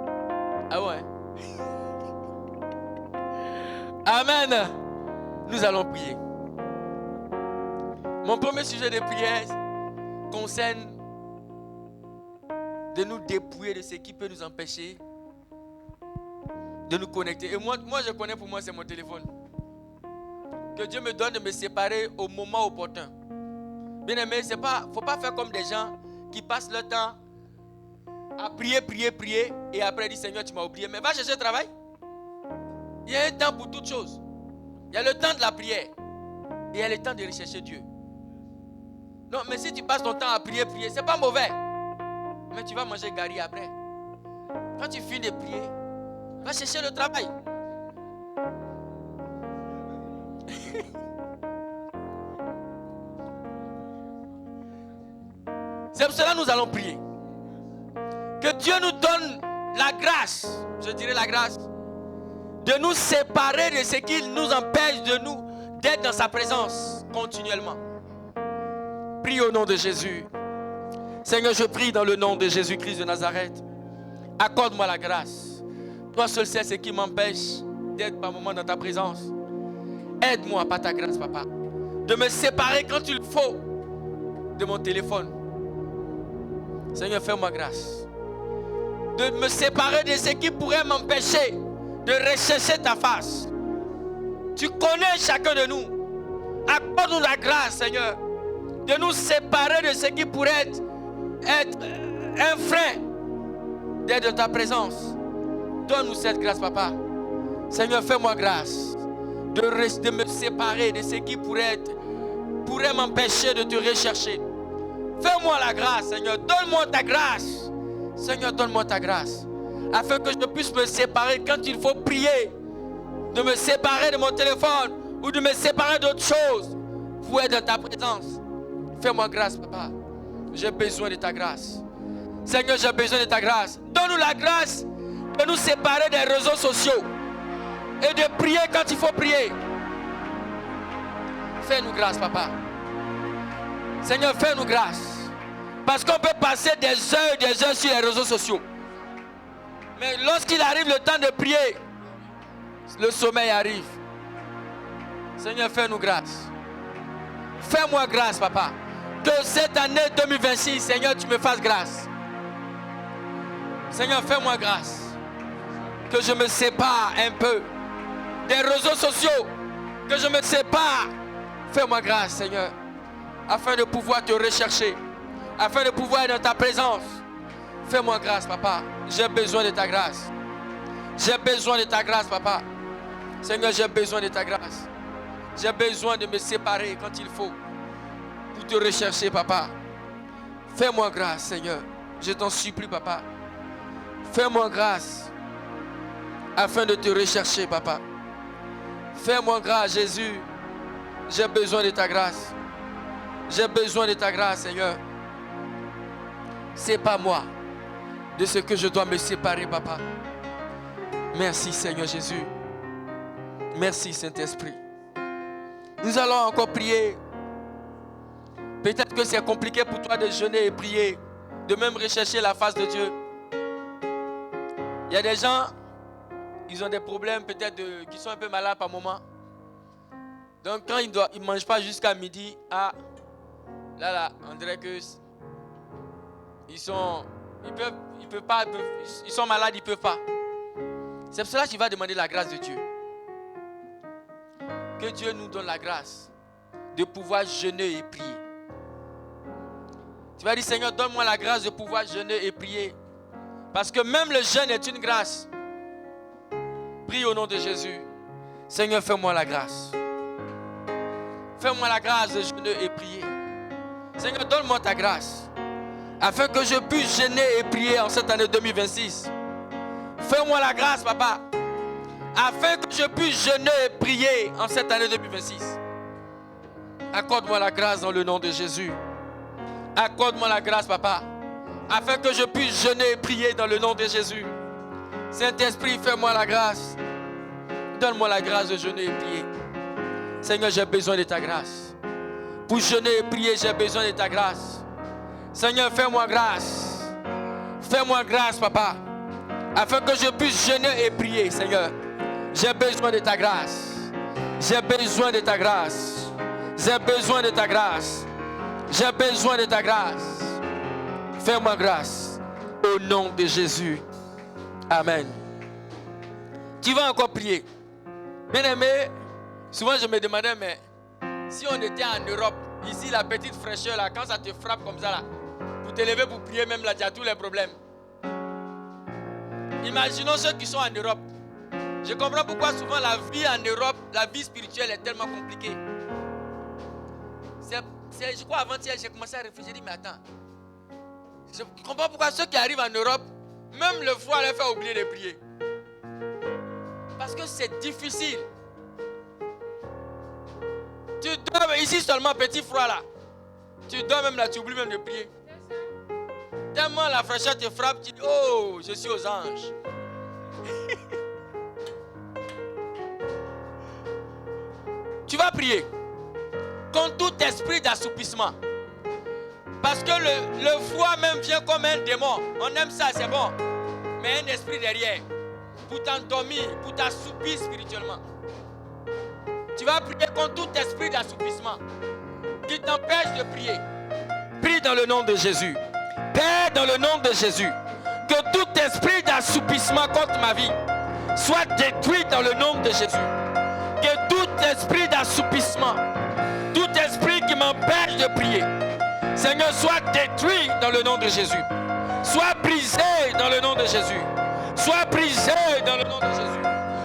Ah ouais. Amen. Nous allons prier. Mon premier sujet de prière concerne de nous dépouiller de ce qui peut nous empêcher de nous connecter. Et moi je connais, pour moi, c'est mon téléphone. Que Dieu me donne de me séparer au moment opportun. Bien aimé, il ne faut pas faire comme des gens qui passent leur temps à prier, et après dire, Seigneur, tu m'as oublié. Mais va chercher le travail. Il y a un temps pour toutes choses. Il y a le temps de la prière et il y a le temps de rechercher Dieu. Non, mais si tu passes ton temps à prier, c'est pas mauvais. Mais tu vas manger gari après. Quand tu finis de prier, va chercher le travail. C'est pour cela que nous allons prier. Que Dieu nous donne la grâce, je dirais la grâce, de nous séparer de ce qui nous empêche d'être dans sa présence continuellement. Prie au nom de Jésus. Seigneur, je prie dans le nom de Jésus-Christ de Nazareth. Accorde-moi la grâce. Toi seul sais ce qui m'empêche d'être par moment dans ta présence. Aide-moi par ta grâce, papa, de me séparer quand il faut de mon téléphone. Seigneur, fais-moi grâce de me séparer de ce qui pourrait m'empêcher de rechercher ta face. Tu connais chacun de nous. Accorde-nous la grâce, Seigneur, de nous séparer de ce qui pourrait être un frein d'être dans ta présence. Donne-nous cette grâce, papa. Seigneur, fais-moi grâce de me séparer de ce qui pourrait m'empêcher de te rechercher. Fais-moi la grâce, Seigneur. Donne-moi ta grâce. Seigneur, donne-moi ta grâce. Afin que je puisse me séparer quand il faut prier. De me séparer de mon téléphone ou de me séparer d'autres choses pour être dans ta présence. Fais-moi grâce, papa. J'ai besoin de ta grâce. Seigneur, j'ai besoin de ta grâce. Donne-nous la grâce de nous séparer des réseaux sociaux et de prier quand il faut prier. Fais-nous grâce, papa. Seigneur, fais-nous grâce. Parce qu'on peut passer des heures sur les réseaux sociaux. Mais lorsqu'il arrive le temps de prier, le sommeil arrive. Seigneur, fais-nous grâce. Fais-moi grâce, papa. Que cette année 2026, Seigneur, tu me fasses grâce. Seigneur, fais-moi grâce. Que je me sépare un peu des réseaux sociaux. Que je me sépare. Fais-moi grâce, Seigneur. Afin de pouvoir te rechercher. Afin de pouvoir être dans ta présence. Fais-moi grâce, papa. J'ai besoin de ta grâce. J'ai besoin de ta grâce, papa. Seigneur, j'ai besoin de ta grâce. J'ai besoin de me séparer quand il faut. Pour te rechercher, papa. Fais-moi grâce, Seigneur. Je t'en supplie, papa. Fais-moi grâce. Afin de te rechercher, papa. Fais-moi grâce, Jésus. J'ai besoin de ta grâce. J'ai besoin de ta grâce, Seigneur. C'est pas moi de ce que je dois me séparer, papa. Merci, Seigneur Jésus. Merci, Saint-Esprit. Nous allons encore prier. Peut-être que c'est compliqué pour toi de jeûner et prier, de même rechercher la face de Dieu. Il y a des gens, ils ont des problèmes peut-être qui sont un peu malades par moment. Donc quand ils ne mangent pas jusqu'à midi, là, on dirait que ils sont malades, ils ne peuvent pas. C'est pour cela que tu vas demander la grâce de Dieu. Que Dieu nous donne la grâce de pouvoir jeûner et prier. Tu vas dire, Seigneur, donne-moi la grâce de pouvoir jeûner et prier. Parce que même le jeûne est une grâce. Prie au nom de Jésus. Seigneur, fais-moi la grâce. Fais-moi la grâce de jeûner et prier. Seigneur, donne-moi ta grâce. Afin que je puisse jeûner et prier en cette année 2026. Fais-moi la grâce, papa. Afin que je puisse jeûner et prier en cette année 2026. Accorde-moi la grâce dans le nom de Jésus. Accorde-moi la grâce, papa. Afin que je puisse jeûner et prier dans le nom de Jésus. Saint-Esprit, fais-moi la grâce. Donne-moi la grâce de jeûner et prier. Seigneur, j'ai besoin de ta grâce. Pour jeûner et prier, j'ai besoin de ta grâce. Seigneur, fais-moi grâce. Fais-moi grâce, papa. Afin que je puisse jeûner et prier, Seigneur. J'ai besoin de ta grâce. J'ai besoin de ta grâce. J'ai besoin de ta grâce. J'ai besoin de ta grâce. Fais-moi grâce. Au nom de Jésus. Amen. Tu vas encore prier. Bien-aimé, souvent je me demandais, mais si on était en Europe, ici la petite fraîcheur là, quand ça te frappe comme ça là, pour te lever pour prier même là, tu as tous les problèmes. Imaginons ceux qui sont en Europe. Je comprends pourquoi souvent la vie en Europe, la vie spirituelle est tellement compliquée. Je crois avant-hier, j'ai commencé à réfléchir, j'ai dit, mais attends. Je comprends pourquoi ceux qui arrivent en Europe, même le froid leur fait oublier de prier. Parce que c'est difficile. Tu dors ici seulement petit froid là. Tu dors même là, tu oublies même de prier. Tellement la fraîcheur te frappe, tu dis, oh, je suis aux anges. Tu vas prier contre tout esprit d'assoupissement. Parce que le froid même vient comme un démon. On aime ça, c'est bon. Mais un esprit derrière. Pour t'endormir, pour t'assoupir spirituellement. Tu vas prier contre tout esprit d'assoupissement qui t'empêche de prier. Prie dans le nom de Jésus. Père, dans le nom de Jésus, que tout esprit d'assoupissement contre ma vie soit détruit dans le nom de Jésus. Que tout esprit d'assoupissement, tout esprit qui m'empêche de prier, Seigneur, soit détruit dans le nom de Jésus. Soit brisé dans le nom de Jésus. Soit brisé dans le nom de Jésus.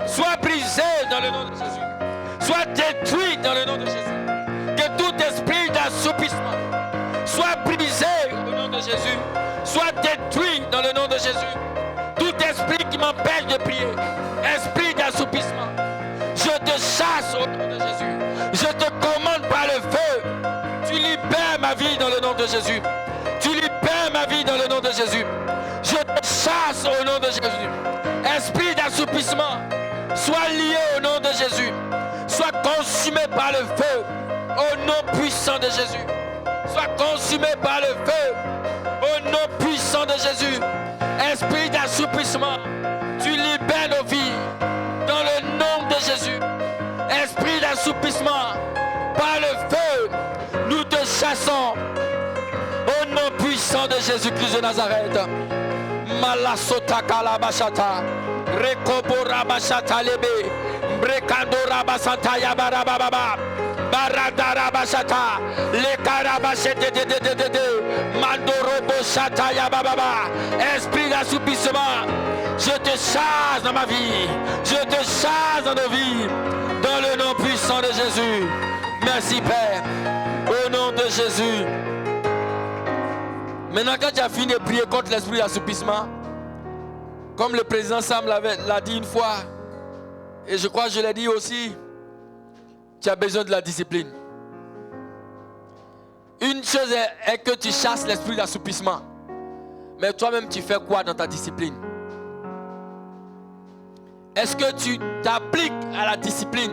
Soit brisé dans le nom de Jésus. Soit détruit dans le nom de Jésus. Que tout esprit d'assoupissement soit brisé au nom de Jésus. Soit détruit dans le nom de Jésus. Tout esprit qui m'empêche de prier, esprit d'assoupissement, je te chasse au nom de Jésus. Je te commande par le feu. Tu libères ma vie dans le nom de Jésus. Tu libères ma vie dans le nom de Jésus. Je te chasse au nom de Jésus. Esprit d'assoupissement, sois lié au nom de Jésus. Sois consumé par le feu au nom puissant de Jésus. Sois consumé par le feu Au nom puissant de Jésus, esprit d'assouplissement, tu libères nos vies. Dans le nom de Jésus, esprit d'assouplissement, par le feu, nous te chassons. Au nom puissant de Jésus-Christ de Nazareth. Malasota kalabashata, rekobora bashata lebe, brekandora basanta yabarababa, baradara bashata, le karabashete de, mandorobo shata yabababa. Esprit d'assoupissement, je te chasse dans ma vie, je te chasse dans nos vies, dans le nom puissant de Jésus. Merci Père, au nom de Jésus. Maintenant, quand tu as fini de prier contre l'esprit d'assoupissement, comme le président Sam l'a dit une fois, et je crois que je l'ai dit aussi, tu as besoin de la discipline. Une chose est que tu chasses l'esprit d'assoupissement, mais toi-même tu fais quoi dans ta discipline? Est-ce que tu t'appliques à la discipline?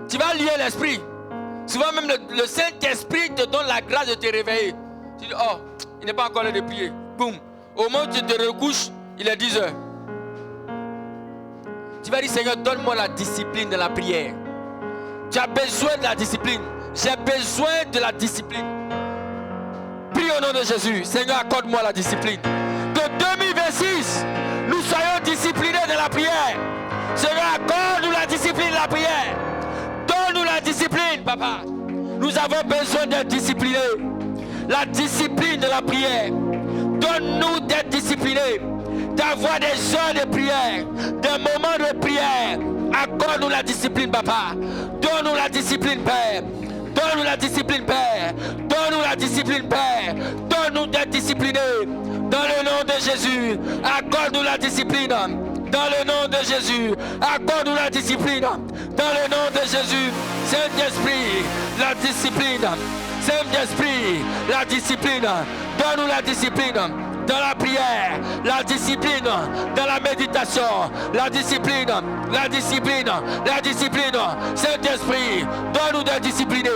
Tu vas lier l'esprit. Souvent même le Saint-Esprit te donne la grâce de te réveiller. Tu dis, oh, il n'est pas encore l'heure de prier. Boum. Au moment où tu te recouches, il est 10 heures. Tu vas dire, Seigneur, donne-moi la discipline de la prière. Tu as besoin de la discipline. J'ai besoin de la discipline. Prie au nom de Jésus. Seigneur, accorde-moi la discipline. Que 2026, nous soyons disciplinés de la prière. Seigneur, accorde-nous la discipline de la prière. Donne-nous la discipline, papa. Nous avons besoin d'être disciplinés. La discipline de la prière. Donne-nous d'être disciplinés, d'avoir des heures de prière, des moments de prière. Accorde-nous la discipline, papa. Donne-nous la discipline, Père. Donne-nous la discipline, Père. Donne-nous la discipline, Père. Donne-nous d'être disciplinés. Dans le nom de Jésus, accorde-nous la discipline. Dans le nom de Jésus, accorde-nous la discipline. Dans le nom de Jésus, Saint-Esprit, la discipline. Saint-Esprit, la discipline. Donne-nous la discipline dans la prière, la discipline dans la méditation, la discipline, la discipline, la discipline. Saint-Esprit, donne-nous d'être disciplinés,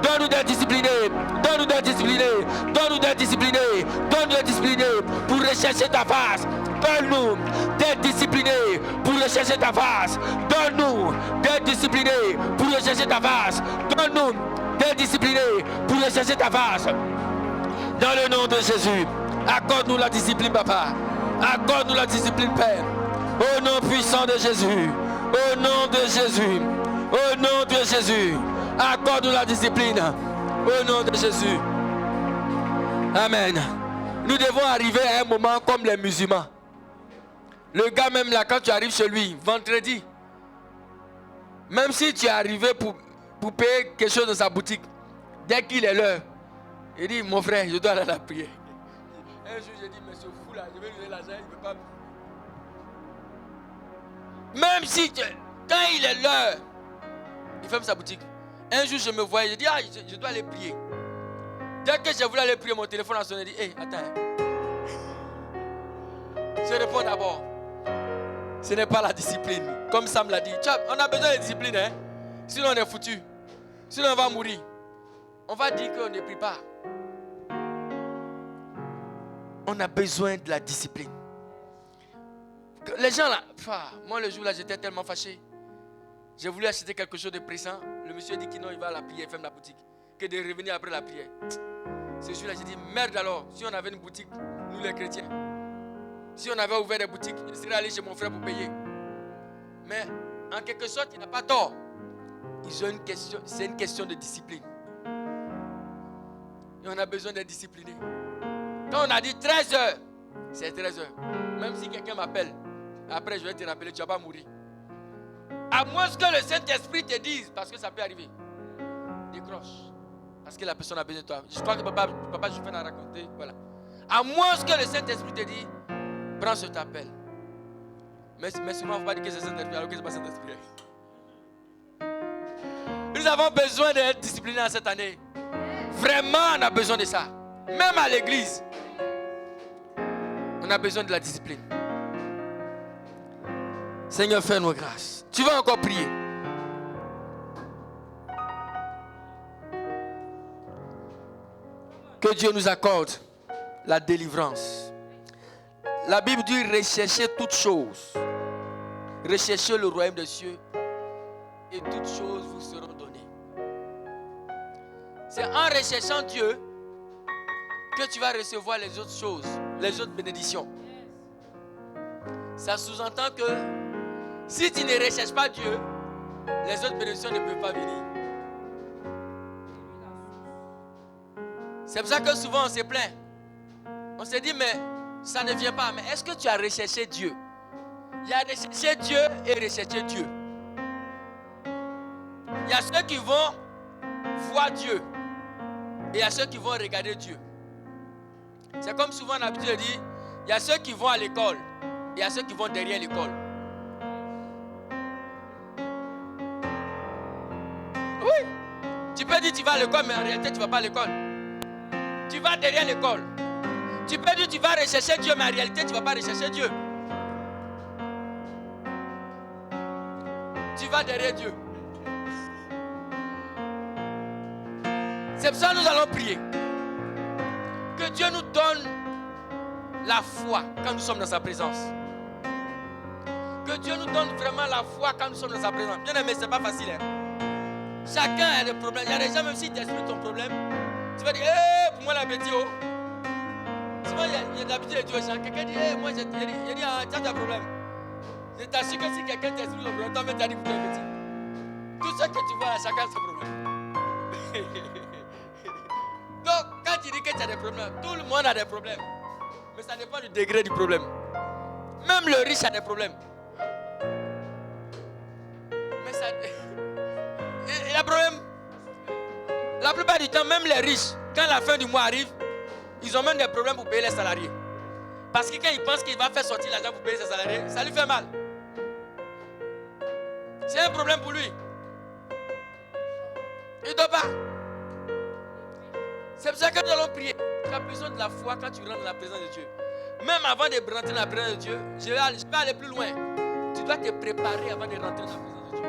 donne-nous d'être disciplinés, donne-nous d'être disciplinés, donne-nous d'être disciplinés, donne-nous d'être disciplinés pour rechercher ta face. Donne-nous d'être disciplinés pour rechercher ta face. Donne-nous d'être disciplinés pour rechercher ta face. Donne-nous d'être disciplinés pour rechercher ta face. Dans le nom de Jésus, accorde-nous la discipline, papa. Accorde-nous la discipline, Père. Au nom puissant de Jésus. Au nom de Jésus. Au nom de Jésus. Accorde-nous la discipline. Au nom de Jésus. Amen. Nous devons arriver à un moment comme les musulmans. Le gars même là, quand tu arrives chez lui, vendredi, même si tu es arrivé pour payer quelque chose dans sa boutique, dès qu'il est l'heure, il dit, mon frère, je dois aller à la prière. Un jour, j'ai dit, mais ce fou là, je vais lui donner l'argent, il ne veut pas. Même si, quand il est l'heure, il ferme sa boutique. Un jour, je me voyais, je dis, ah, je dois aller prier. Dès que j'ai voulu aller prier, mon téléphone a sonné, il dit, hé, attends. Je réponds d'abord. Ce n'est pas la discipline. Comme Sam l'a dit, on a besoin de discipline, hein? Sinon on est foutu. Sinon on va mourir. On va dire qu'on ne prie pas. On a besoin de la discipline. Les gens là, moi le jour là j'étais tellement fâché. J'ai voulu acheter quelque chose de pressant. Le monsieur dit que non, il va à la prière, il ferme la boutique. Que de revenir après la prière. Ce jour là j'ai dit merde alors, si on avait une boutique, nous les chrétiens. Si on avait ouvert des boutiques, il serait allé chez mon frère pour payer. Mais en quelque sorte, il n'a pas tort. Ils ont une question, c'est une question de discipline. Et on a besoin d'être discipliné. Quand on a dit 13 heures, c'est 13 heures. Même si quelqu'un m'appelle, après je vais te rappeler, tu ne vas pas mourir. À moins que le Saint-Esprit te dise, parce que ça peut arriver, décroche. Parce que la personne a besoin de toi. Je crois que papa je vais la raconter. Voilà. À moins que le Saint-Esprit te dise, prends cet appel. Mais souvent, il ne faut pas dire que c'est Saint-Esprit, alors que ce n'est pas Saint-Esprit. Nous avons besoin d'être disciplinés en cette année. Vraiment, on a besoin de ça. Même à l'église, on a besoin de la discipline. Seigneur, fais-nous grâce. Tu vas encore prier. Que Dieu nous accorde la délivrance. La Bible dit recherchez toutes choses. Recherchez le royaume des cieux et toutes choses vous seront données. C'est en recherchant Dieu que tu vas recevoir les autres choses, les autres bénédictions. Ça sous-entend que si tu ne recherches pas Dieu, les autres bénédictions ne peuvent pas venir. C'est pour ça que souvent on se plaint. On se dit mais ça ne vient pas. Mais est-ce que tu as recherché Dieu? Il y a rechercher Dieu et rechercher Dieu. Il y a ceux qui vont voir Dieu et il y a ceux qui vont regarder Dieu. C'est comme souvent on a l'habitude de dire, il y a ceux qui vont à l'école et il y a ceux qui vont derrière l'école. Oui. Tu peux dire tu vas à l'école mais en réalité tu ne vas pas à l'école. Tu vas derrière l'école. Tu peux dire tu vas rechercher Dieu mais en réalité tu ne vas pas rechercher Dieu. Tu vas derrière Dieu. C'est pour ça que nous allons prier. Que Dieu nous donne la foi quand nous sommes dans sa présence. Que Dieu nous donne vraiment la foi quand nous sommes dans sa présence. Bien aimé, ce n'est pas facile. Hein? Chacun a des problèmes. Il y a des gens, même si tu expliques ton problème, tu vas dire, pour moi la bêtise. Souvent, il y a d'habitude de dire, quelqu'un dit, moi j'ai dit, tu as des problèmes. Je t'assure que si quelqu'un t'explique son problème, toi-même tu as dit pour toi bêtise. Tout ce que tu vois, chacun a ses problèmes. Donc, quand tu dis que tu as des problèmes, tout le monde a des problèmes. Mais ça dépend du degré du problème. Même le riche a des problèmes. Mais ça... Il y a problème. La plupart du temps, même les riches, quand la fin du mois arrive, ils ont même des problèmes pour payer les salariés. Parce que quand ils pensent qu'il va faire sortir l'argent pour payer ses salariés, ça lui fait mal. C'est un problème pour lui. Il ne doit pas. C'est pour ça que nous allons prier. Tu as besoin de la foi quand tu rentres dans la présence de Dieu. Même avant de rentrer dans la présence de Dieu, je vais aller plus loin. Tu dois te préparer avant de rentrer dans la présence de Dieu.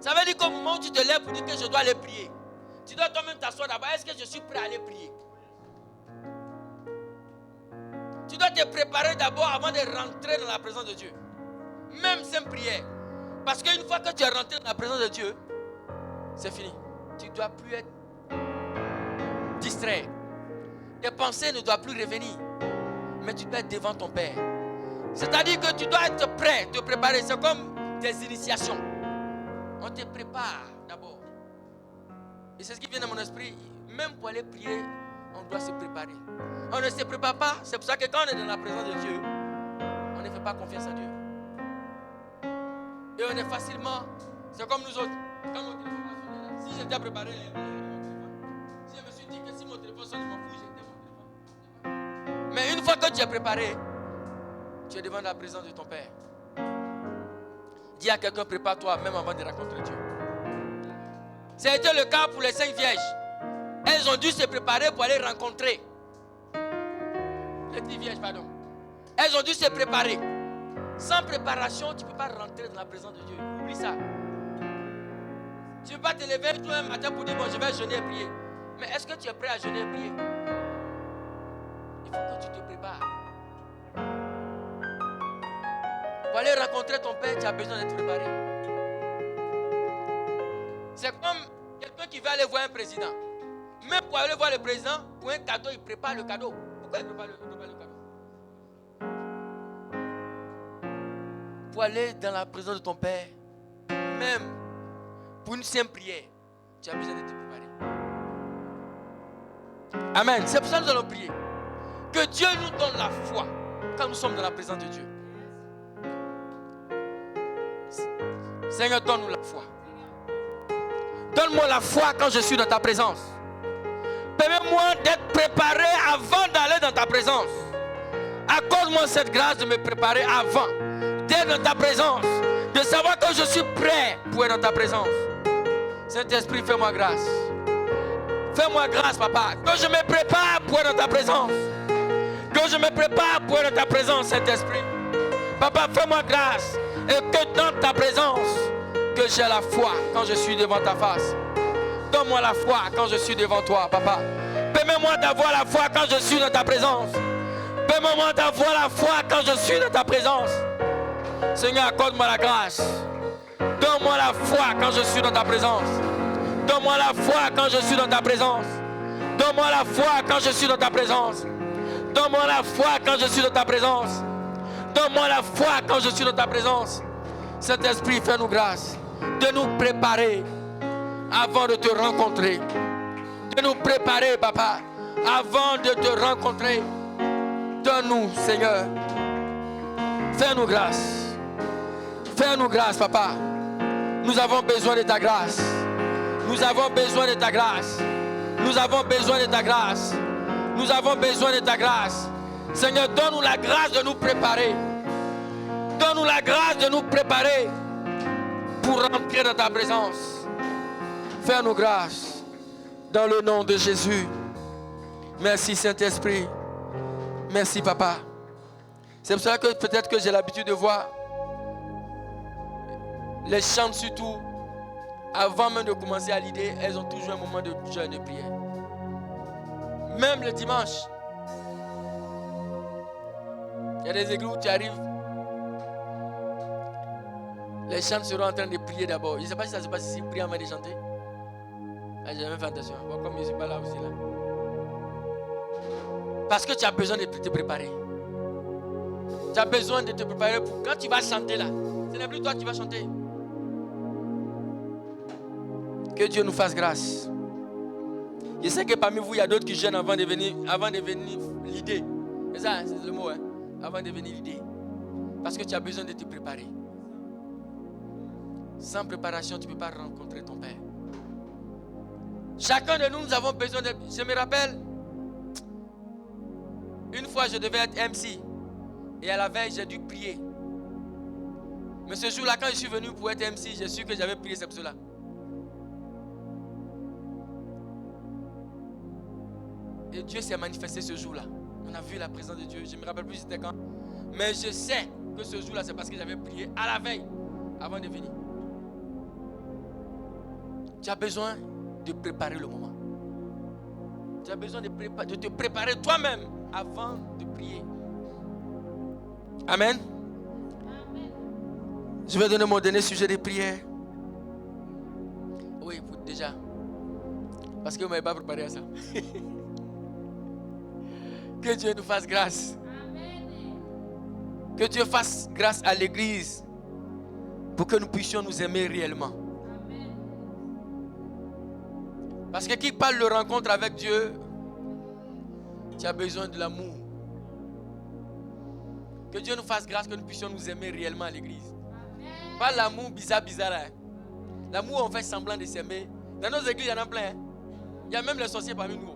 Ça veut dire qu'au moment où tu te lèves pour dire que je dois aller prier, tu dois toi-même t'asseoir d'abord. Est-ce que je suis prêt à aller prier? Tu dois te préparer d'abord avant de rentrer dans la présence de Dieu. Même sans prière. Parce qu'une fois que tu es rentré dans la présence de Dieu, c'est fini. Tu ne dois plus être distrait. Tes pensées ne doivent plus revenir. Mais tu dois être devant ton Père. C'est-à-dire que tu dois être prêt, te préparer. C'est comme des initiations. On te prépare d'abord. Et c'est ce qui vient dans mon esprit. Même pour aller prier, on doit se préparer. On ne se prépare pas. C'est pour ça que quand on est dans la présence de Dieu, on ne fait pas confiance à Dieu. Et on est facilement... C'est comme nous autres. Quand mon téléphone va sonner là, si j'étais préparé, si je me suis dit que si mon téléphone sonne, je m'en fous, j'étais mon téléphone. Mais une fois que tu es préparé, tu es devant la présence de ton Père. Dis à quelqu'un, prépare-toi même avant de rencontrer Dieu. Ça a été le cas pour les 5 vierges. Elles ont dû se préparer pour aller rencontrer. Les 10 vierges, pardon. Elles ont dû se préparer. Sans préparation, tu ne peux pas rentrer dans la présence de Dieu. Oublie ça. Tu ne peux pas te lever tout un matin pour dire, bon, je vais jeûner et prier. Mais est-ce que tu es prêt à jeûner et prier? Il faut que tu te prépares. Pour aller rencontrer ton Père, tu as besoin d'être préparé. C'est comme quelqu'un qui va aller voir un président. Même pour aller voir le président, pour un cadeau, il prépare le cadeau. Pourquoi il prépare le cadeau? Pour aller dans la présence de ton Père, même pour une simple prière, tu as besoin de te préparer. Amen. C'est pour ça que nous allons prier. Que Dieu nous donne la foi quand nous sommes dans la présence de Dieu. Seigneur, donne-nous la foi. Donne-moi la foi quand je suis dans ta présence. Permets-moi d'être préparé avant d'aller dans ta présence. Accorde-moi cette grâce de me préparer avant d'être dans ta présence. De savoir que je suis prêt pour être dans ta présence. Saint-Esprit, fais-moi grâce. Fais-moi grâce, papa. Que je me prépare pour être dans ta présence. Que je me prépare pour être dans ta présence, Saint-Esprit. Papa, fais-moi grâce. Et que dans ta présence, que j'ai la foi quand je suis devant ta face. Donne-moi la foi quand je suis devant toi, papa. Permets-moi d'avoir la foi quand je suis dans ta présence. Permets-moi d'avoir la foi quand je suis dans ta présence. Seigneur, accorde-moi la grâce. Donne-moi la foi quand je suis dans ta présence. Donne-moi la foi quand je suis dans ta présence. Donne-moi la foi quand je suis dans ta présence. Donne-moi la foi quand je suis dans ta présence. Donne-moi la foi quand je suis dans ta présence. Saint-Esprit, fais-nous grâce de nous préparer avant de te rencontrer. De nous préparer, papa, avant de te rencontrer. Donne-nous, Seigneur. Fais-nous grâce. Fais-nous grâce, papa. Nous avons besoin de ta grâce. Nous avons besoin de ta grâce. Nous avons besoin de ta grâce. Nous avons besoin de ta grâce. Seigneur, donne-nous la grâce de nous préparer. Donne-nous la grâce de nous préparer pour rentrer dans ta présence. Fais-nous grâce. Dans le nom de Jésus. Merci Saint-Esprit. Merci Papa. C'est pour ça que peut-être que j'ai l'habitude de voir les chants surtout, avant même de commencer à l'idée, elles ont toujours un moment de jeûne et de prière. Même le dimanche. Il y a des églises où tu arrives, les chants seront en train de prier d'abord. Je ne sais pas si ça se passe ici, prier avant de chanter. Ah, j'ai jamais fait attention. Bon, comme je ne suis pas là aussi là. Parce que tu as besoin de te préparer. Tu as besoin de te préparer pour quand tu vas chanter là. Ce n'est plus toi qui vas chanter. Que Dieu nous fasse grâce. Je sais que parmi vous, il y a d'autres qui jeûnent avant de venir l'idée. C'est ça, c'est le mot, hein? Avant de venir l'idée. Parce que tu as besoin de te préparer. Sans préparation, tu ne peux pas rencontrer ton Père. Chacun de nous, nous avons besoin de... Je me rappelle, une fois je devais être MC. Et à la veille, j'ai dû prier. Mais ce jour-là, quand je suis venu pour être MC, j'ai su que j'avais prié ce jour-là. Et Dieu s'est manifesté ce jour-là. On a vu la présence de Dieu. Je ne me rappelle plus c'était quand. Mais je sais que ce jour-là, c'est parce que j'avais prié à la veille, avant de venir. Tu as besoin de préparer le moment. Tu as besoin de te préparer toi-même avant de prier. Amen. Amen. Je vais donner mon dernier sujet de prière. Oui, déjà. Parce que vous ne m'avez pas préparé à ça. Que Dieu nous fasse grâce. Amen. Que Dieu fasse grâce à l'Église pour que nous puissions nous aimer réellement. Amen. Parce que qui parle de rencontre avec Dieu, tu as besoin de l'amour. Que Dieu nous fasse grâce que nous puissions nous aimer réellement à l'Église. Amen. Pas l'amour bizarre. Hein. L'amour, on fait semblant de s'aimer. Dans nos églises, il y en a plein. Hein. Il y a même les sorciers parmi nous.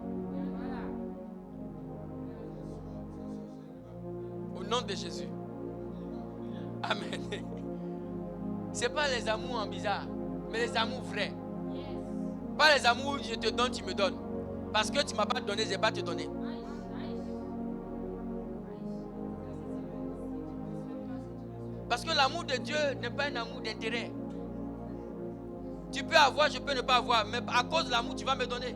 Au nom de Jésus. Amen. Ce n'est pas les amours en bizarre, mais les amours vrais. Pas les amours où je te donne, tu me donnes. Parce que tu ne m'as pas donné, je ne vais pas te donner. Parce que l'amour de Dieu n'est pas un amour d'intérêt. Tu peux avoir, je peux ne pas avoir, mais à cause de l'amour, tu vas me donner.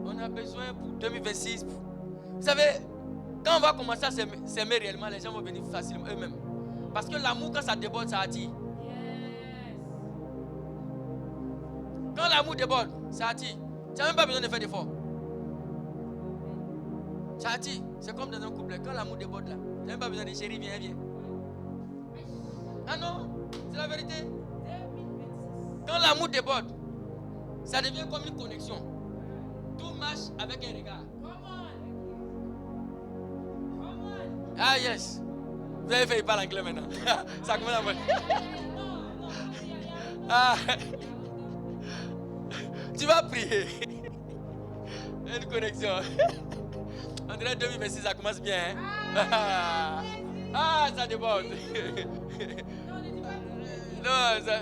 On a besoin pour 2026. Vous savez, quand on va commencer à s'aimer réellement, les gens vont venir facilement eux-mêmes. Parce que l'amour, quand ça déborde, ça attire. Quand l'amour déborde, ça attire. Tu n'as même pas besoin de faire d'efforts. Ça attire. C'est comme dans un couple. Quand l'amour déborde là, tu n'as même pas besoin de chérie, viens. Ah non, c'est la vérité. Quand l'amour déborde, ça devient comme une connexion. Tout marche avec un regard. Ah yes. Vous avez fait, il parle anglais maintenant. Ça commence à voir. Ah. Tu vas prier. Une connexion. On dirait 2026, ça commence bien. Hein? Ah, ça déborde. Non, ça,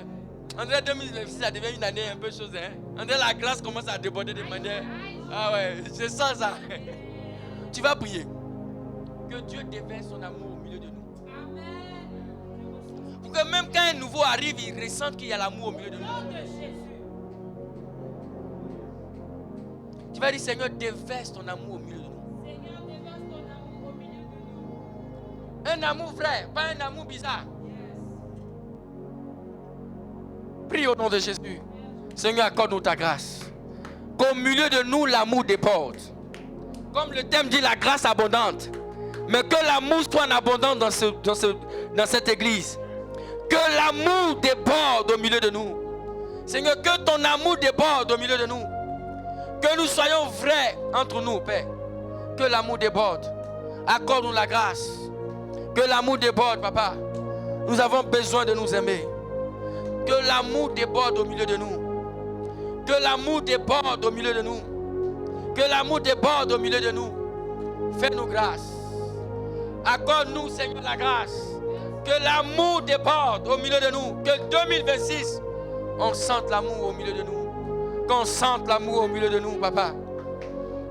on dirait 2026, ça devient une année un peu chose. Hein? On dirait la grâce commence à déborder de manière. Ah ouais, je sens ça. Tu vas prier. Que Dieu déverse son amour au milieu de nous. Amen. que même quand un nouveau arrive, il ressent qu'il y a l'amour au milieu de nous. Tu vas dire, Seigneur, déverse ton amour au milieu de nous. Un amour vrai, pas un amour bizarre. Prie au nom de Jésus. Seigneur, accorde-nous ta grâce. Qu'au milieu de nous, l'amour déborde. Comme le thème dit, la grâce abondante. Mais que l'amour soit en abondance dans cette église. Que l'amour déborde au milieu de nous. Seigneur, que ton amour déborde au milieu de nous. Que nous soyons vrais entre nous, Père. Que l'amour déborde. Accorde-nous la grâce. Que l'amour déborde, Papa. Nous avons besoin de nous aimer. Que l'amour déborde au milieu de nous. Que l'amour déborde au milieu de nous. Que l'amour déborde au milieu de nous. Fais-nous grâce. Accorde-nous, Seigneur, la grâce. Que l'amour déborde au milieu de nous. Que 2026, on sente l'amour au milieu de nous. Qu'on sente l'amour au milieu de nous, Papa.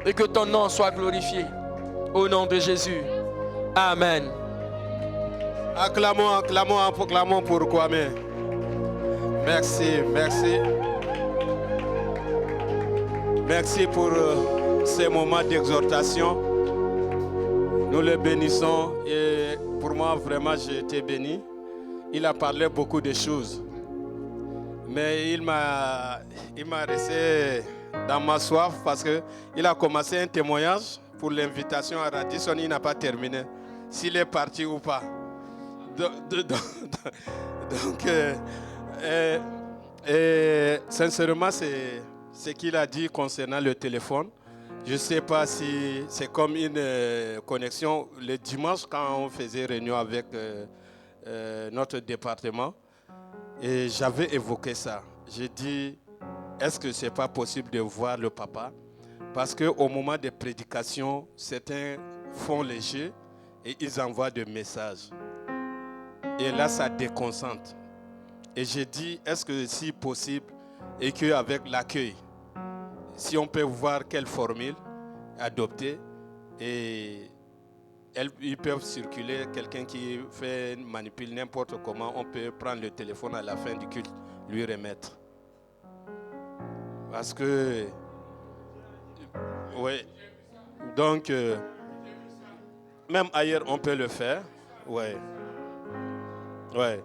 Et que ton nom soit glorifié. Au nom de Jésus. Amen. Acclamons pour Kwame. Merci. Merci pour ces moments d'exhortation. Nous le bénissons et pour moi, vraiment, j'ai été béni. Il a parlé beaucoup de choses. Mais il m'a resté dans ma soif parce qu'il a commencé un témoignage pour l'invitation à Radisson. Il n'a pas terminé. S'il est parti ou pas. Donc, sincèrement, c'est ce qu'il a dit concernant le téléphone. Je ne sais pas si c'est comme une connexion. Le dimanche, quand on faisait réunion avec notre département, et j'avais évoqué ça. J'ai dit, est-ce que ce n'est pas possible de voir le papa? Parce qu'au moment des prédications, certains font les jeux et ils envoient des messages. Et là, ça déconcentre. Et j'ai dit, est-ce que si possible, et qu'avec l'accueil, si on peut voir quelle formule adopter, et ils peuvent circuler, quelqu'un qui manipule n'importe comment, on peut prendre le téléphone à la fin du culte, lui remettre. Parce que, oui, donc, même ailleurs, on peut le faire, oui. Ouais.